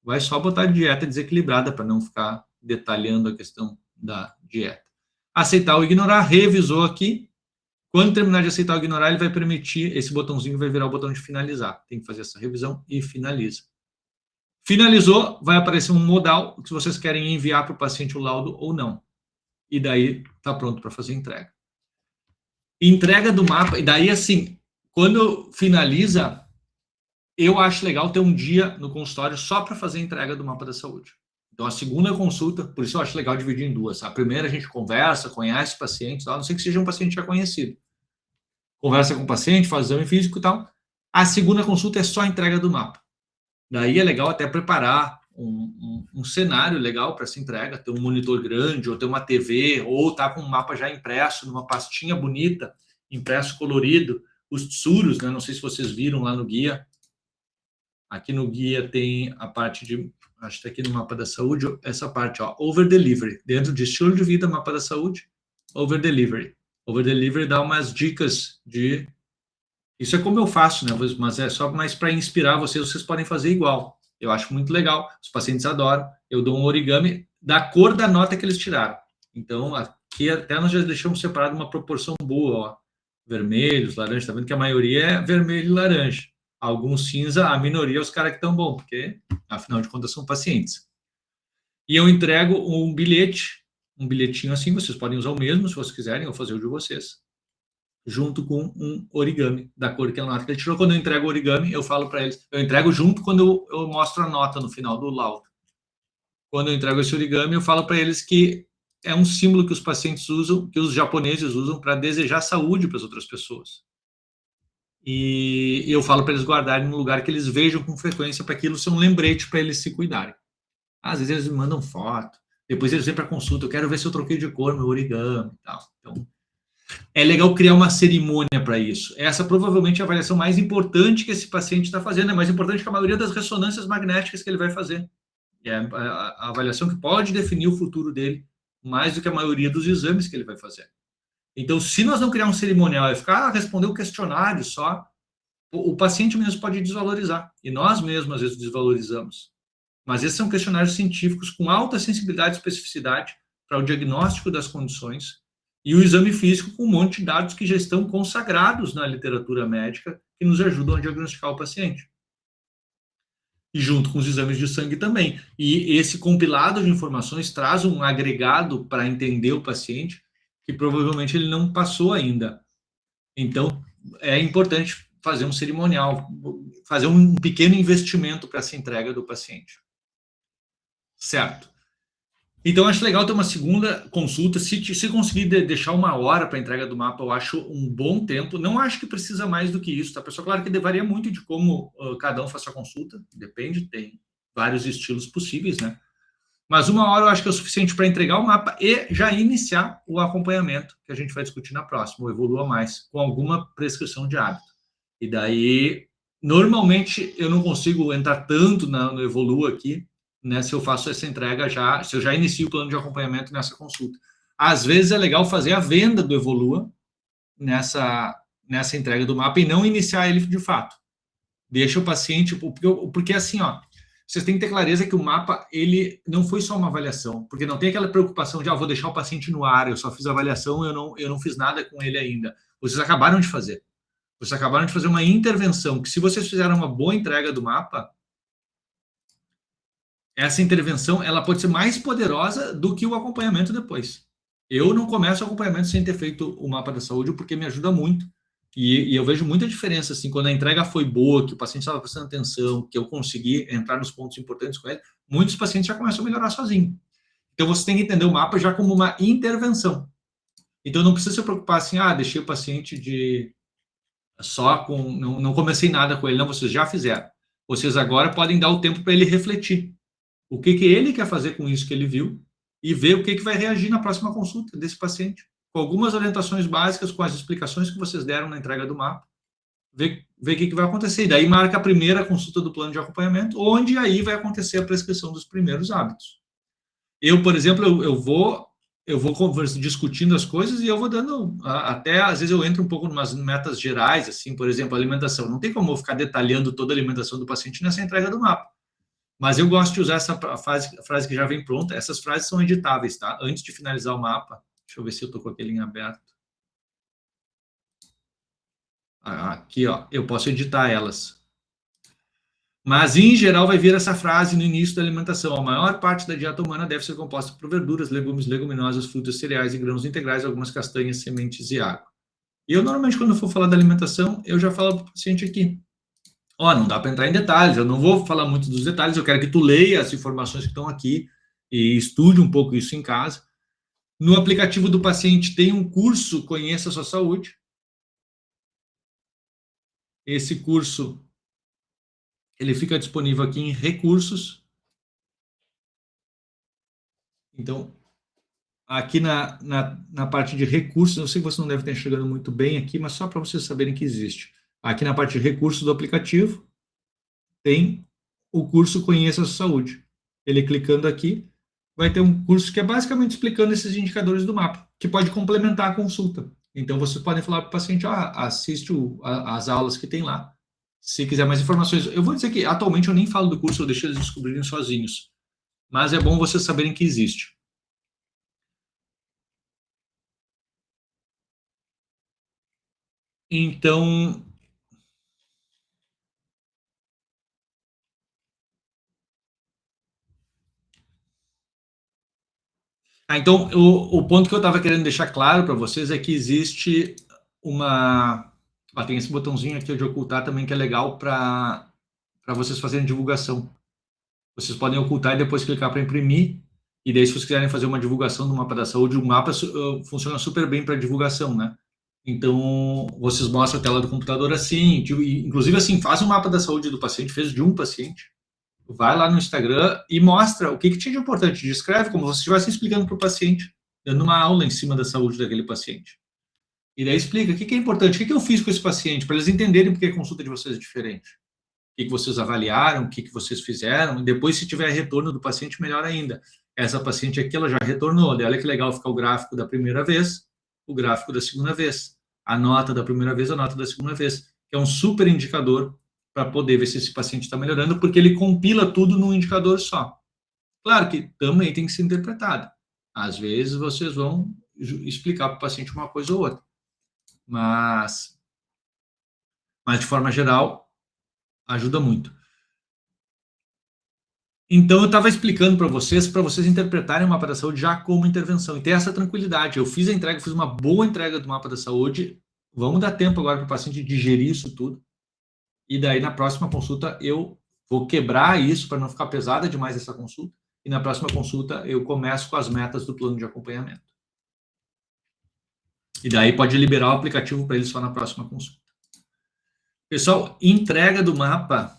Vai só botar dieta desequilibrada para não ficar detalhando a questão da dieta. Aceitar ou ignorar, revisou aqui. Quando terminar de aceitar ou ignorar, ele vai permitir, esse botãozinho vai virar o botão de finalizar. Tem que fazer essa revisão e finaliza. Finalizou, vai aparecer um modal, se vocês querem enviar para o paciente o laudo ou não. E daí está pronto para fazer entrega. Entrega do mapa, e daí assim, quando finaliza, eu acho legal ter um dia no consultório só para fazer a entrega do mapa da saúde. Então, a segunda consulta, por isso eu acho legal dividir em duas. A primeira a gente conversa, conhece o paciente, a não ser que seja um paciente já conhecido. Conversa com o paciente, faz exame físico e tal. A segunda consulta é só a entrega do mapa. Daí é legal até preparar um cenário legal para essa entrega, ter um monitor grande, ou ter uma TV, ou estar com um mapa já impresso, numa pastinha bonita, impresso colorido, os tsuros, né? Não sei se vocês viram lá no guia. Aqui no guia tem a parte de, acho que está aqui no mapa da saúde, essa parte, ó, Over Delivery. Dentro de estilo de vida, mapa da saúde, Over Delivery. Over Delivery dá umas dicas de... Isso é como eu faço, né? Mas é só mais para inspirar vocês podem fazer igual. Eu acho muito legal, os pacientes adoram. Eu dou um origami da cor da nota que eles tiraram. Então, que até nós já deixamos separado uma proporção boa, ó. Vermelhos, laranjas, tá vendo que a maioria é vermelho e laranja. Alguns cinza, a minoria é os caras que estão bom, porque, afinal de contas, são pacientes. E eu entrego um bilhete, um bilhetinho assim, vocês podem usar o mesmo, se vocês quiserem, ou fazer o de vocês, junto com um origami da cor que a nota que ele tirou. Quando eu entrego o origami, eu falo para eles, eu entrego junto quando eu mostro a nota no final do laudo. Quando eu entrego esse origami, eu falo para eles que é um símbolo que os pacientes usam, que os japoneses usam para desejar saúde para as outras pessoas. E eu falo para eles guardarem num lugar que eles vejam com frequência, para aquilo ser um lembrete para eles se cuidarem. Às vezes eles me mandam foto, depois eles vêm para consulta, eu quero ver se eu troquei de cor meu origami e tal. Então, é legal criar uma cerimônia para isso. Essa provavelmente é a avaliação mais importante que esse paciente está fazendo, é mais importante que a maioria das ressonâncias magnéticas que ele vai fazer. É a avaliação que pode definir o futuro dele, mais do que a maioria dos exames que ele vai fazer. Então, se nós não criar um cerimonial e ficar responder o questionário só, o paciente mesmo pode desvalorizar. E nós mesmos, às vezes, desvalorizamos. Mas esses são questionários científicos com alta sensibilidade e especificidade para o diagnóstico das condições e o exame físico com um monte de dados que já estão consagrados na literatura médica que nos ajudam a diagnosticar o paciente. E junto com os exames de sangue também. E esse compilado de informações traz um agregado para entender o paciente que provavelmente ele não passou ainda. Então, é importante fazer um cerimonial, fazer um pequeno investimento para essa entrega do paciente. Certo. Então, acho legal ter uma segunda consulta. Se conseguir deixar 1 hora para a entrega do mapa, eu acho um bom tempo. Não acho que precisa mais do que isso, tá, pessoal? Claro que varia muito de como cada um faz sua consulta. Depende, tem vários estilos possíveis, né? Mas 1 hora eu acho que é o suficiente para entregar o mapa e já iniciar o acompanhamento, que a gente vai discutir na próxima, o Evolua Mais, com alguma prescrição de hábito. E daí, normalmente, eu não consigo entrar tanto no Evolua aqui, né, se eu faço essa entrega já, se eu já inicio o plano de acompanhamento nessa consulta. Às vezes é legal fazer a venda do Evolua nessa entrega do mapa e não iniciar ele de fato. Deixa o paciente, porque assim, ó, vocês têm que ter clareza que o mapa, ele não foi só uma avaliação, porque não tem aquela preocupação de, vou deixar o paciente no ar, eu só fiz a avaliação, eu não fiz nada com ele ainda. Vocês acabaram de fazer. Vocês acabaram de fazer uma intervenção, que se vocês fizeram uma boa entrega do mapa, essa intervenção, ela pode ser mais poderosa do que o acompanhamento depois. Eu não começo o acompanhamento sem ter feito o mapa da saúde, porque me ajuda muito. E eu vejo muita diferença, assim, quando a entrega foi boa, que o paciente estava prestando atenção, que eu consegui entrar nos pontos importantes com ele, muitos pacientes já começam a melhorar sozinho. Então, você tem que entender o mapa já como uma intervenção. Então, não precisa se preocupar assim, deixei o paciente só com... Não comecei nada com ele. Não, vocês já fizeram. Vocês agora podem dar o tempo para ele refletir. O que ele quer fazer com isso que ele viu e ver o que vai reagir na próxima consulta desse paciente. Com algumas orientações básicas, com as explicações que vocês deram na entrega do mapa, ver o que vai acontecer. E daí marca a primeira consulta do plano de acompanhamento, onde aí vai acontecer a prescrição dos primeiros hábitos. Eu, por exemplo, eu vou discutindo as coisas e eu vou dando, até às vezes eu entro um pouco em umas metas gerais, assim, por exemplo, alimentação. Não tem como eu ficar detalhando toda a alimentação do paciente nessa entrega do mapa. Mas eu gosto de usar essa frase que já vem pronta. Essas frases são editáveis, tá? Antes de finalizar o mapa, deixa eu ver se eu estou com aquele em aberto. Aqui, ó, eu posso editar elas. Mas, em geral, vai vir essa frase no início da alimentação. A maior parte da dieta humana deve ser composta por verduras, legumes, leguminosas, frutas, cereais e grãos integrais, algumas castanhas, sementes e água. E eu, normalmente, quando eu for falar da alimentação, eu já falo para o paciente aqui. Não dá para entrar em detalhes, eu não vou falar muito dos detalhes, eu quero que tu leia as informações que estão aqui e estude um pouco isso em casa. No aplicativo do paciente tem um curso Conheça a Sua Saúde. Esse curso, ele fica disponível aqui em recursos. Então, aqui na parte de recursos, eu sei que você não deve estar enxergando muito bem aqui, mas só para vocês saberem que existe. Aqui na parte de recursos do aplicativo, tem o curso Conheça a Sua Saúde. Ele clicando aqui, vai ter um curso que é basicamente explicando esses indicadores do mapa, que pode complementar a consulta. Então, vocês podem falar para o paciente, assiste as aulas que tem lá. Se quiser mais informações, eu vou dizer que atualmente eu nem falo do curso, eu deixo eles descobrirem sozinhos. Mas é bom vocês saberem que existe. Então, então o ponto que eu estava querendo deixar claro para vocês é que existe uma... tem esse botãozinho aqui de ocultar também, que é legal para vocês fazerem divulgação. Vocês podem ocultar e depois clicar para imprimir, e daí se vocês quiserem fazer uma divulgação do mapa da saúde, o mapa funciona super bem para divulgação, né? Então, vocês mostram a tela do computador assim, inclusive assim, faz um mapa da saúde do paciente, fez de um paciente, vai lá no Instagram e mostra o que tinha de importante, descreve como se estivesse explicando para o paciente, dando uma aula em cima da saúde daquele paciente. E daí explica o que é importante, o que eu fiz com esse paciente, para eles entenderem porque a consulta de vocês é diferente. O que vocês avaliaram, o que vocês fizeram, e depois, se tiver retorno do paciente, melhor ainda. Essa paciente aqui, ela já retornou, olha que legal ficar o gráfico da primeira vez, o gráfico da segunda vez, a nota da primeira vez, a nota da segunda vez, que é um super indicador para poder ver se esse paciente está melhorando, porque ele compila tudo num indicador só. Claro que também tem que ser interpretado. Às vezes, vocês vão explicar para o paciente uma coisa ou outra, mas de forma geral, ajuda muito. Então, eu estava explicando para vocês interpretarem o mapa da saúde já como intervenção e ter essa tranquilidade. Eu fiz a entrega, fiz uma boa entrega do mapa da saúde. Vamos dar tempo agora para o paciente digerir isso tudo. E daí, na próxima consulta, eu vou quebrar isso para não ficar pesada demais essa consulta. E na próxima consulta, eu começo com as metas do plano de acompanhamento. E daí pode liberar o aplicativo para ele só na próxima consulta. Pessoal, entrega do mapa.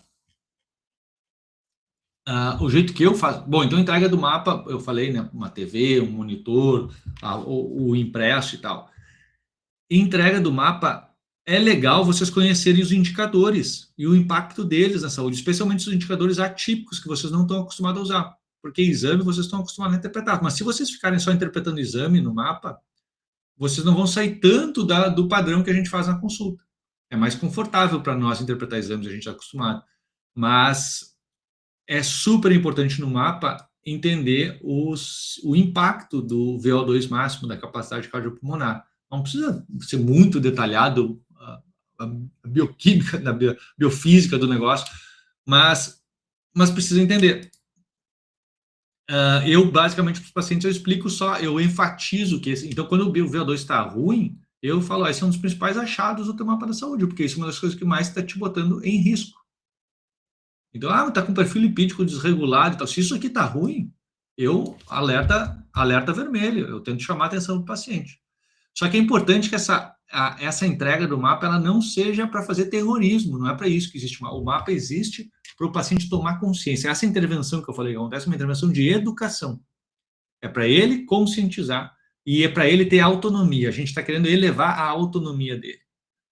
O jeito que eu faço... Bom, então entrega do mapa, eu falei, né? Uma TV, um monitor, o impresso e tal. Entrega do mapa, é legal vocês conhecerem os indicadores e o impacto deles na saúde, especialmente os indicadores atípicos que vocês não estão acostumados a usar, porque exame vocês estão acostumados a interpretar, mas se vocês ficarem só interpretando exame no mapa, vocês não vão sair tanto do padrão que a gente faz na consulta. É mais confortável para nós interpretar exames, a gente está acostumado, mas é super importante no mapa entender o impacto do VO2 máximo, da capacidade cardiopulmonar. Não precisa ser muito detalhado a bioquímica, da biofísica do negócio, mas precisa entender. Eu, basicamente, para os pacientes, eu explico só, eu enfatizo que... Então, quando o VO2 está ruim, eu falo, esse é um dos principais achados do teu mapa da saúde, porque isso é uma das coisas que mais está te botando em risco. Então, está com perfil lipídico desregulado e tal. Se isso aqui está ruim, eu alerta vermelho, eu tento chamar a atenção do paciente. Só que é importante que essa entrega do mapa ela não seja para fazer terrorismo, não é para isso que existe o mapa. O mapa existe para o paciente tomar consciência. Essa intervenção que eu falei que acontece é uma intervenção de educação. É para ele conscientizar e é para ele ter autonomia. A gente está querendo elevar a autonomia dele.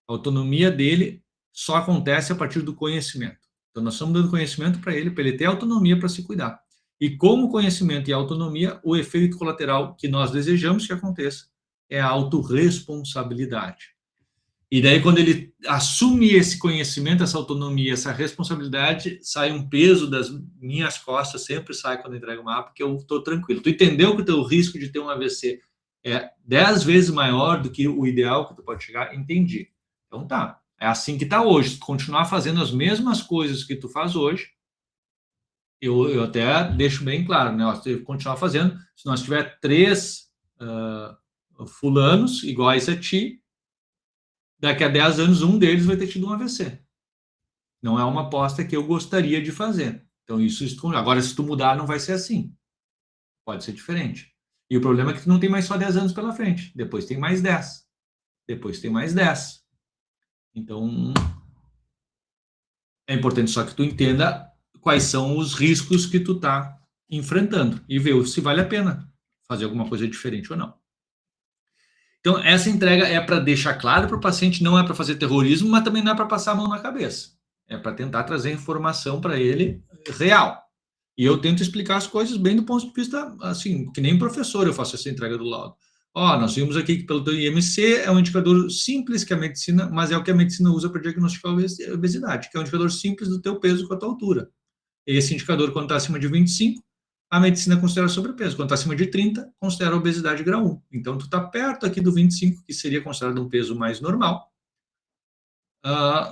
A autonomia dele só acontece a partir do conhecimento. Então, nós estamos dando conhecimento para ele ter autonomia para se cuidar. E como conhecimento e autonomia, o efeito colateral que nós desejamos que aconteça é a autorresponsabilidade. E daí, quando ele assume esse conhecimento, essa autonomia, essa responsabilidade, sai um peso das minhas costas, sempre sai quando eu entrego o mapa, porque eu estou tranquilo. Tu entendeu que o teu risco de ter um AVC é 10 vezes maior do que o ideal que tu pode chegar? Entendi. Então tá, é assim que tá hoje. Se tu continuar fazendo as mesmas coisas que tu faz hoje, eu até deixo bem claro, né? Se tu continuar fazendo, se nós tiver 3 fulanos iguais a ti, daqui a 10 anos, um deles vai ter tido um AVC. Não é uma aposta que eu gostaria de fazer. Então, agora, se tu mudar, não vai ser assim. Pode ser diferente. E o problema é que tu não tem mais só 10 anos pela frente. Depois tem mais 10. Depois tem mais 10. Então, é importante só que tu entenda quais são os riscos que tu tá enfrentando e ver se vale a pena fazer alguma coisa diferente ou não. Então, essa entrega é para deixar claro para o paciente, não é para fazer terrorismo, mas também não é para passar a mão na cabeça. É para tentar trazer informação para ele real. E eu tento explicar as coisas bem do ponto de vista, assim, que nem professor eu faço essa entrega do laudo. Nós vimos aqui que pelo teu IMC é um indicador simples que a medicina, mas é o que a medicina usa para diagnosticar a obesidade, que é um indicador simples do teu peso com a tua altura. Esse indicador, quando está acima de 25, a medicina considera sobrepeso. Quando está acima de 30, considera obesidade grau 1. Então, tu está perto aqui do 25, que seria considerado um peso mais normal.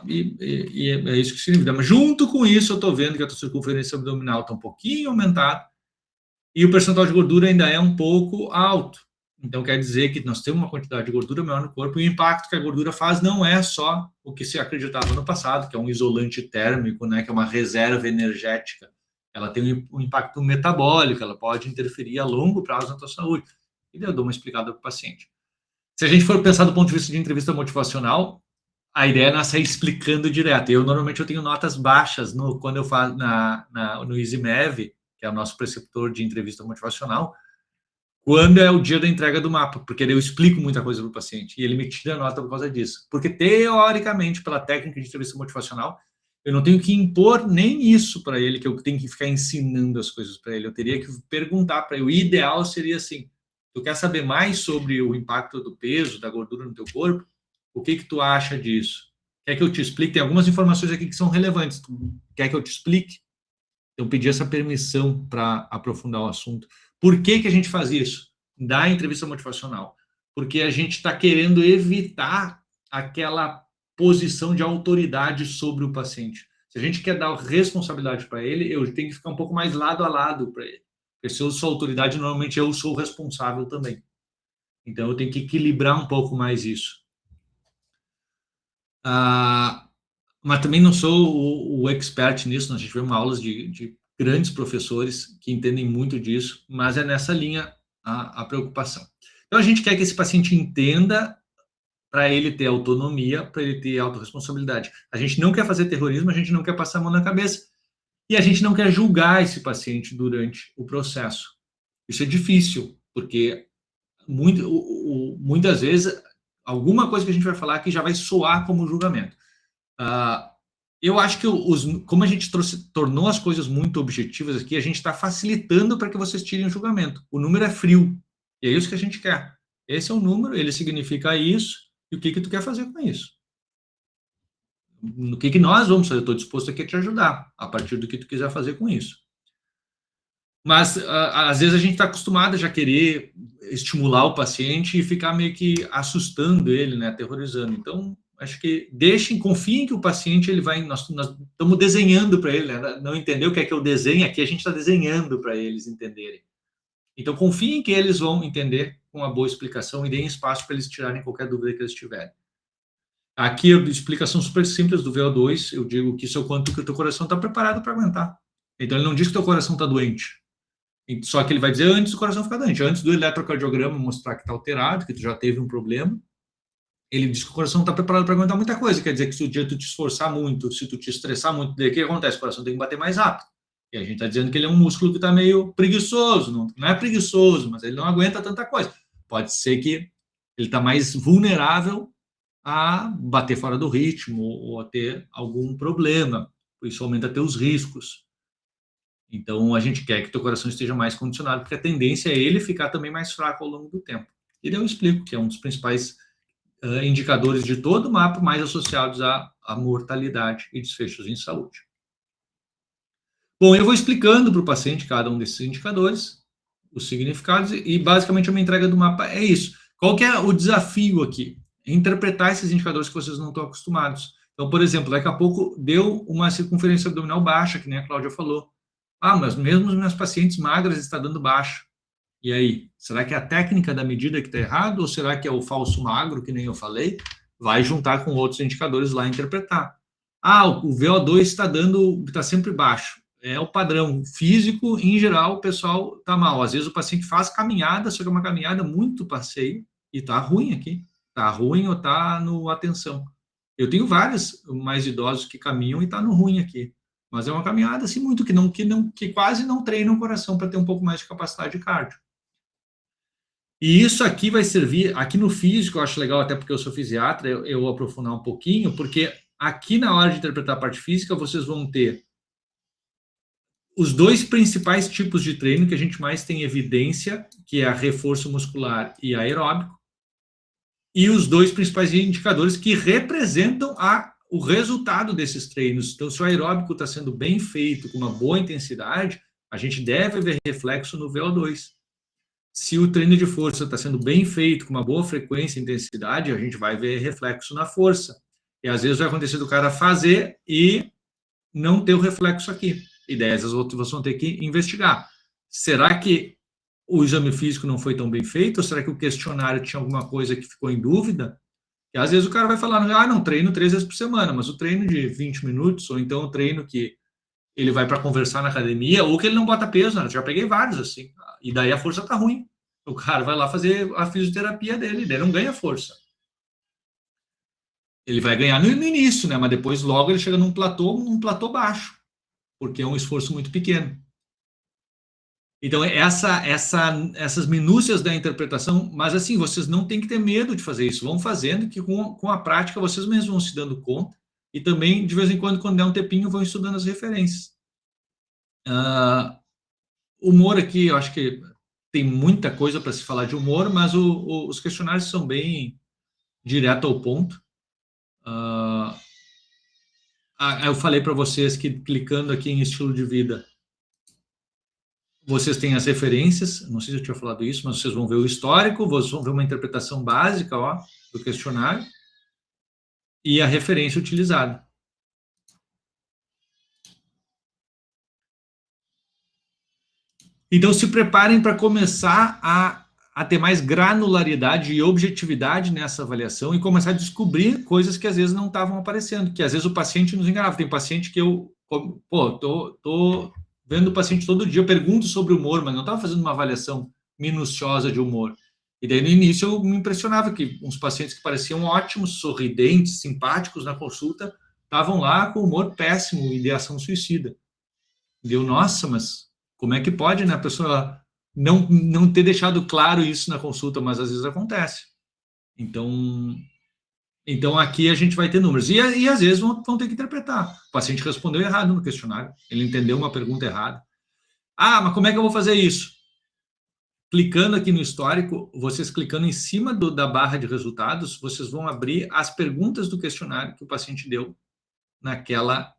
E é isso que significa. Mas junto com isso, eu estou vendo que a tua circunferência abdominal está um pouquinho aumentada e o percentual de gordura ainda é um pouco alto. Então, quer dizer que nós temos uma quantidade de gordura maior no corpo e o impacto que a gordura faz não é só o que se acreditava no passado, que é um isolante térmico, né, que é uma reserva energética. Ela tem um impacto metabólico, ela pode interferir a longo prazo na tua saúde. E eu dou uma explicada para o paciente. Se a gente for pensar do ponto de vista de entrevista motivacional, a ideia é sair explicando direto. Normalmente eu tenho notas baixas quando eu faço no EasyMev, que é o nosso preceptor de entrevista motivacional, quando é o dia da entrega do mapa, porque daí eu explico muita coisa para o paciente e ele me tira a nota por causa disso. Porque, teoricamente, pela técnica de entrevista motivacional, eu não tenho que impor nem isso para ele, que eu tenho que ficar ensinando as coisas para ele. Eu teria que perguntar para ele. O ideal seria assim: tu quer saber mais sobre o impacto do peso, da gordura no teu corpo? O que tu acha disso? Quer que eu te explique? Tem algumas informações aqui que são relevantes. Tu quer que eu te explique? Eu pedi essa permissão para aprofundar o assunto. Por que a gente faz isso? Da entrevista motivacional. Porque a gente está querendo evitar aquela posição de autoridade sobre o paciente. Se a gente quer dar responsabilidade para ele, eu tenho que ficar um pouco mais lado a lado para ele. Porque se eu sou autoridade, normalmente eu sou responsável também. Então, eu tenho que equilibrar um pouco mais isso. Mas também não sou o expert nisso, nós tivemos aulas de grandes professores que entendem muito disso, mas é nessa linha a preocupação. Então, a gente quer que esse paciente entenda para ele ter autonomia, para ele ter autorresponsabilidade. A gente não quer fazer terrorismo, a gente não quer passar a mão na cabeça, e a gente não quer julgar esse paciente durante o processo. Isso é difícil, porque muitas vezes alguma coisa que a gente vai falar aqui já vai soar como julgamento. Eu acho que como a gente tornou as coisas muito objetivas aqui, a gente está facilitando para que vocês tirem o julgamento. O número é frio, e é isso que a gente quer. Esse é o número, ele significa isso, e o que tu quer fazer com isso? No que nós vamos fazer? Eu estou disposto aqui a te ajudar, a partir do que tu quiser fazer com isso. Mas, às vezes, a gente está acostumado a já querer estimular o paciente e ficar meio que assustando ele, né, aterrorizando. Então, acho que confiem que o paciente, ele vai, nós estamos desenhando para ele, né? Não entendeu o que é que eu desenho aqui, a gente está desenhando para eles entenderem. Então, confiem que eles vão entender com uma boa explicação e deem espaço para eles tirarem qualquer dúvida que eles tiverem. Aqui, a explicação super simples do VO2, eu digo que isso é o quanto que o teu coração está preparado para aguentar. Então, ele não diz que o teu coração está doente. Só que ele vai dizer antes do coração ficar doente, antes do eletrocardiograma mostrar que está alterado, que tu já teve um problema. Ele diz que o coração está preparado para aguentar muita coisa. Quer dizer que se o dia tu te esforçar muito, se tu te estressar muito, daí o que acontece? O coração tem que bater mais rápido. E a gente está dizendo que ele é um músculo que está meio preguiçoso. Não é preguiçoso, mas ele não aguenta tanta coisa. Pode ser que ele está mais vulnerável a bater fora do ritmo ou a ter algum problema. Isso aumenta teus riscos. Então, a gente quer que o teu coração esteja mais condicionado, porque a tendência é ele ficar também mais fraco ao longo do tempo. E daí eu explico que é um dos principais indicadores de todo o mapa, mais associados à mortalidade e desfechos em saúde. Bom, eu vou explicando para o paciente cada um desses indicadores, os significados, e basicamente a minha entrega do mapa é isso. Qual que é o desafio aqui? Interpretar esses indicadores que vocês não estão acostumados. Então, por exemplo, daqui a pouco deu uma circunferência abdominal baixa, que nem a Cláudia falou. Mas mesmo os meus pacientes magras está dando baixo. E aí, será que é a técnica da medida que está errado ou será que é o falso magro, que nem eu falei? Vai juntar com outros indicadores lá e interpretar. O VO2 está sempre baixo. É o padrão físico, em geral, o pessoal está mal. Às vezes o paciente faz caminhada, só que é uma caminhada muito passeio e está ruim aqui. Está ruim ou está no atenção. Eu tenho vários mais idosos que caminham e está no ruim aqui. Mas é uma caminhada assim muito que quase não treina o coração para ter um pouco mais de capacidade de cardio. E isso aqui vai servir, aqui no físico, eu acho legal, até porque eu sou fisiatra, eu vou aprofundar um pouquinho, porque aqui na hora de interpretar a parte física, vocês vão ter os dois principais tipos de treino que a gente mais tem evidência, que é a reforço muscular e aeróbico, e os dois principais indicadores que representam o resultado desses treinos. Então, se o aeróbico está sendo bem feito, com uma boa intensidade, a gente deve ver reflexo no VO2. Se o treino de força está sendo bem feito, com uma boa frequência e intensidade, a gente vai ver reflexo na força. E às vezes vai acontecer do cara fazer e não ter o reflexo aqui. E daí, às vezes, vocês vão ter que investigar. Será que o exame físico não foi tão bem feito? Ou será que o questionário tinha alguma coisa que ficou em dúvida? E às vezes o cara vai falar, não, treino 3 vezes por semana, mas o treino de 20 minutos, ou então o treino que ele vai para conversar na academia, ou que ele não bota peso, né? Já peguei vários assim. E daí a força tá ruim. O cara vai lá fazer a fisioterapia dele, daí não ganha força. Ele vai ganhar no início, né? Mas depois logo ele chega num platô baixo, porque é um esforço muito pequeno. Então, essas minúcias da interpretação, mas assim, vocês não têm que ter medo de fazer isso, vão fazendo, que com a prática vocês mesmos vão se dando conta, e também, de vez em quando der um tempinho, vão estudando as referências. Humor aqui, eu acho que tem muita coisa para se falar de humor, mas os questionários são bem direto ao ponto. Eu falei para vocês que clicando aqui em estilo de vida, vocês têm as referências, não sei se eu tinha falado isso, mas vocês vão ver o histórico, vocês vão ver uma interpretação básica do questionário e a referência utilizada. Então, se preparem para começar a ter mais granularidade e objetividade nessa avaliação e começar a descobrir coisas que às vezes não estavam aparecendo, que às vezes o paciente nos enganava. Tem paciente que eu, tô vendo o paciente todo dia, eu pergunto sobre humor, mas não estava fazendo uma avaliação minuciosa de humor. E daí, no início, eu me impressionava que uns pacientes que pareciam ótimos, sorridentes, simpáticos na consulta, estavam lá com humor péssimo, ideação suicida. Deu, nossa, mas como é que pode, né, a pessoa não ter deixado claro isso na consulta, mas às vezes acontece. Então aqui a gente vai ter números. E às vezes vão ter que interpretar. O paciente respondeu errado no questionário, ele entendeu uma pergunta errada. Mas como é que eu vou fazer isso? Clicando aqui no histórico, vocês clicando em cima da barra de resultados, vocês vão abrir as perguntas do questionário que o paciente deu naquela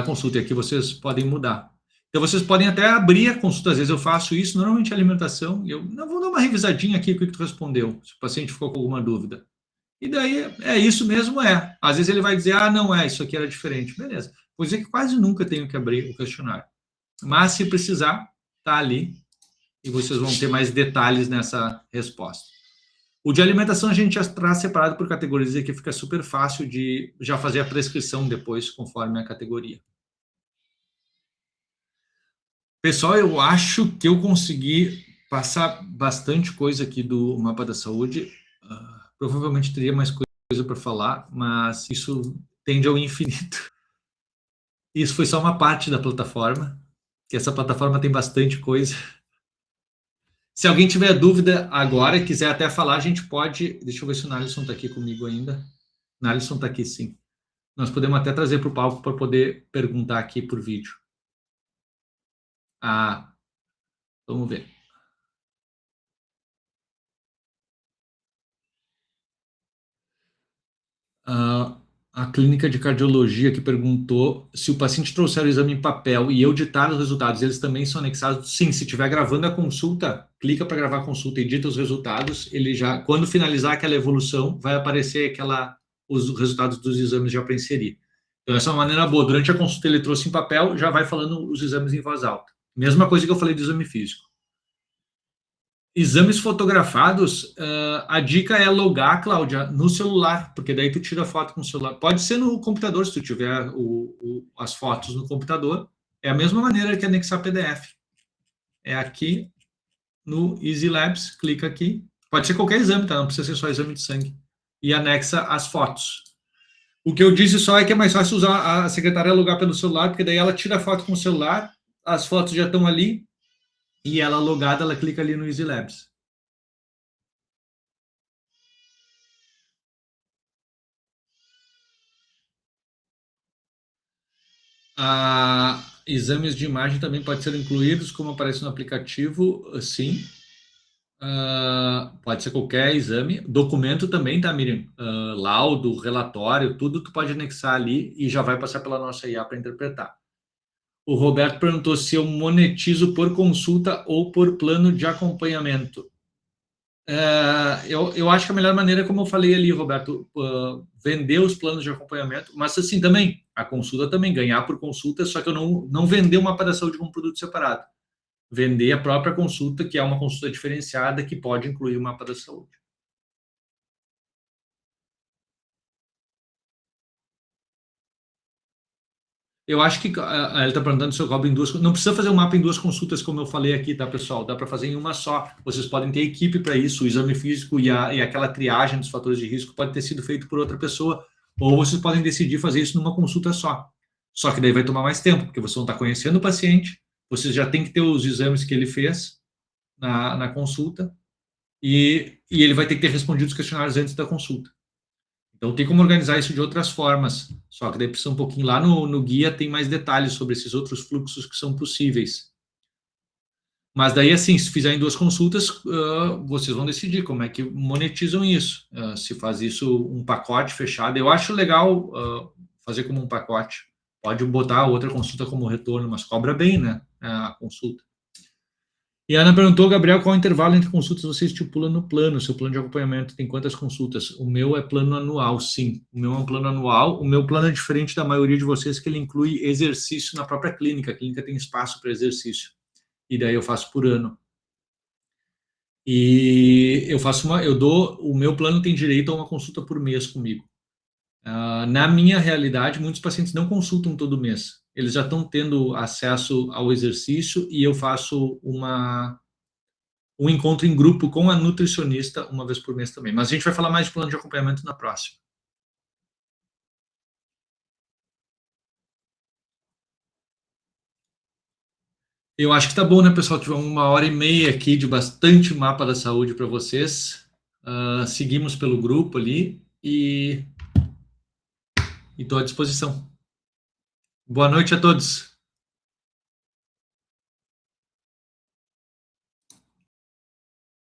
consulta. E aqui vocês podem mudar. Então, vocês podem até abrir a consulta. Às vezes eu faço isso, normalmente alimentação, e eu não vou dar uma revisadinha aqui com o que tu respondeu, se o paciente ficou com alguma dúvida. E daí, é isso mesmo, é. Às vezes ele vai dizer, não é, isso aqui era diferente. Beleza. Pois é que quase nunca tenho que abrir o questionário. Mas, se precisar, tá ali, e vocês vão ter mais detalhes nessa resposta. O de alimentação a gente já traz separado por categorias, e aqui fica super fácil de já fazer a prescrição depois, conforme a categoria. Pessoal, eu acho que eu consegui passar bastante coisa aqui do mapa da saúde. Provavelmente teria mais coisa para falar, mas isso tende ao infinito. Isso foi só uma parte da plataforma, que essa plataforma tem bastante coisa. Se alguém tiver dúvida agora e quiser até falar, a gente pode... Deixa eu ver se o Nalisson está aqui comigo ainda. O Nalisson está aqui, sim. Nós podemos até trazer para o palco para poder perguntar aqui por vídeo. Vamos ver. A clínica de cardiologia que perguntou se o paciente trouxer o exame em papel e eu ditar os resultados, eles também são anexados? Sim, se estiver gravando a consulta, clica para gravar a consulta, edita os resultados, ele já, quando finalizar aquela evolução, vai aparecer os resultados dos exames já para inserir. Então, essa é uma maneira boa. Durante a consulta, ele trouxe em papel, já vai falando os exames em voz alta. Mesma coisa que eu falei do exame físico. Exames fotografados, a dica é logar, Cláudia, no celular, porque daí tu tira a foto com o celular. Pode ser no computador, se tu tiver as fotos no computador. É a mesma maneira que anexar PDF. É aqui no Easy Labs, clica aqui. Pode ser qualquer exame, tá? Não precisa ser só exame de sangue. E anexa as fotos. O que eu disse só é que é mais fácil usar a secretária logar pelo celular, porque daí ela tira a foto com o celular, as fotos já estão ali, e ela logada, ela clica ali no Easy Labs. Exames de imagem também podem ser incluídos, como aparece no aplicativo, sim. Pode ser qualquer exame. Documento também, tá, Miriam? Laudo, relatório, tudo tu pode anexar ali e já vai passar pela nossa IA para interpretar. O Roberto perguntou se eu monetizo por consulta ou por plano de acompanhamento. Eu acho que a melhor maneira, como eu falei ali, Roberto, vender os planos de acompanhamento, mas assim também, a consulta também, ganhar por consulta, só que eu não vender uma para-saúde como produto separado. Vender a própria consulta, que é uma consulta diferenciada, que pode incluir o mapa da saúde. Eu acho que ela está perguntando se eu cobro em duas. Não precisa fazer um mapa em duas consultas, como eu falei aqui, tá, pessoal? Dá para fazer em uma só. Vocês podem ter equipe para isso. O exame físico e aquela triagem dos fatores de risco pode ter sido feito por outra pessoa. Ou vocês podem decidir fazer isso numa consulta só. Só que daí vai tomar mais tempo, porque você não está conhecendo o paciente, vocês já tem que ter os exames que ele fez na consulta, e ele vai ter que ter respondido os questionários antes da consulta. Então tem como organizar isso de outras formas, só que daí precisa um pouquinho, lá no guia tem mais detalhes sobre esses outros fluxos que são possíveis. Mas daí, assim, se fizerem duas consultas, vocês vão decidir como é que monetizam isso. Se faz isso um pacote fechado, eu acho legal fazer como um pacote. Pode botar a outra consulta como retorno, mas cobra bem, né, a consulta. E a Ana perguntou, Gabriel, qual é o intervalo entre consultas você estipula no plano? Seu plano de acompanhamento tem quantas consultas? O meu é plano anual, sim. O meu é um plano anual. O meu plano é diferente da maioria de vocês, que ele inclui exercício na própria clínica. A clínica tem espaço para exercício. E daí eu faço por ano. E o meu plano tem direito a uma consulta por mês comigo. Na minha realidade, muitos pacientes não consultam todo mês. Eles já estão tendo acesso ao exercício e eu faço um encontro em grupo com a nutricionista uma vez por mês também. Mas a gente vai falar mais de plano de acompanhamento na próxima. Eu acho que tá bom, né, pessoal? Tivemos 1h30 aqui de bastante mapa da saúde para vocês. Seguimos pelo grupo ali e estou à disposição. Boa noite a todos.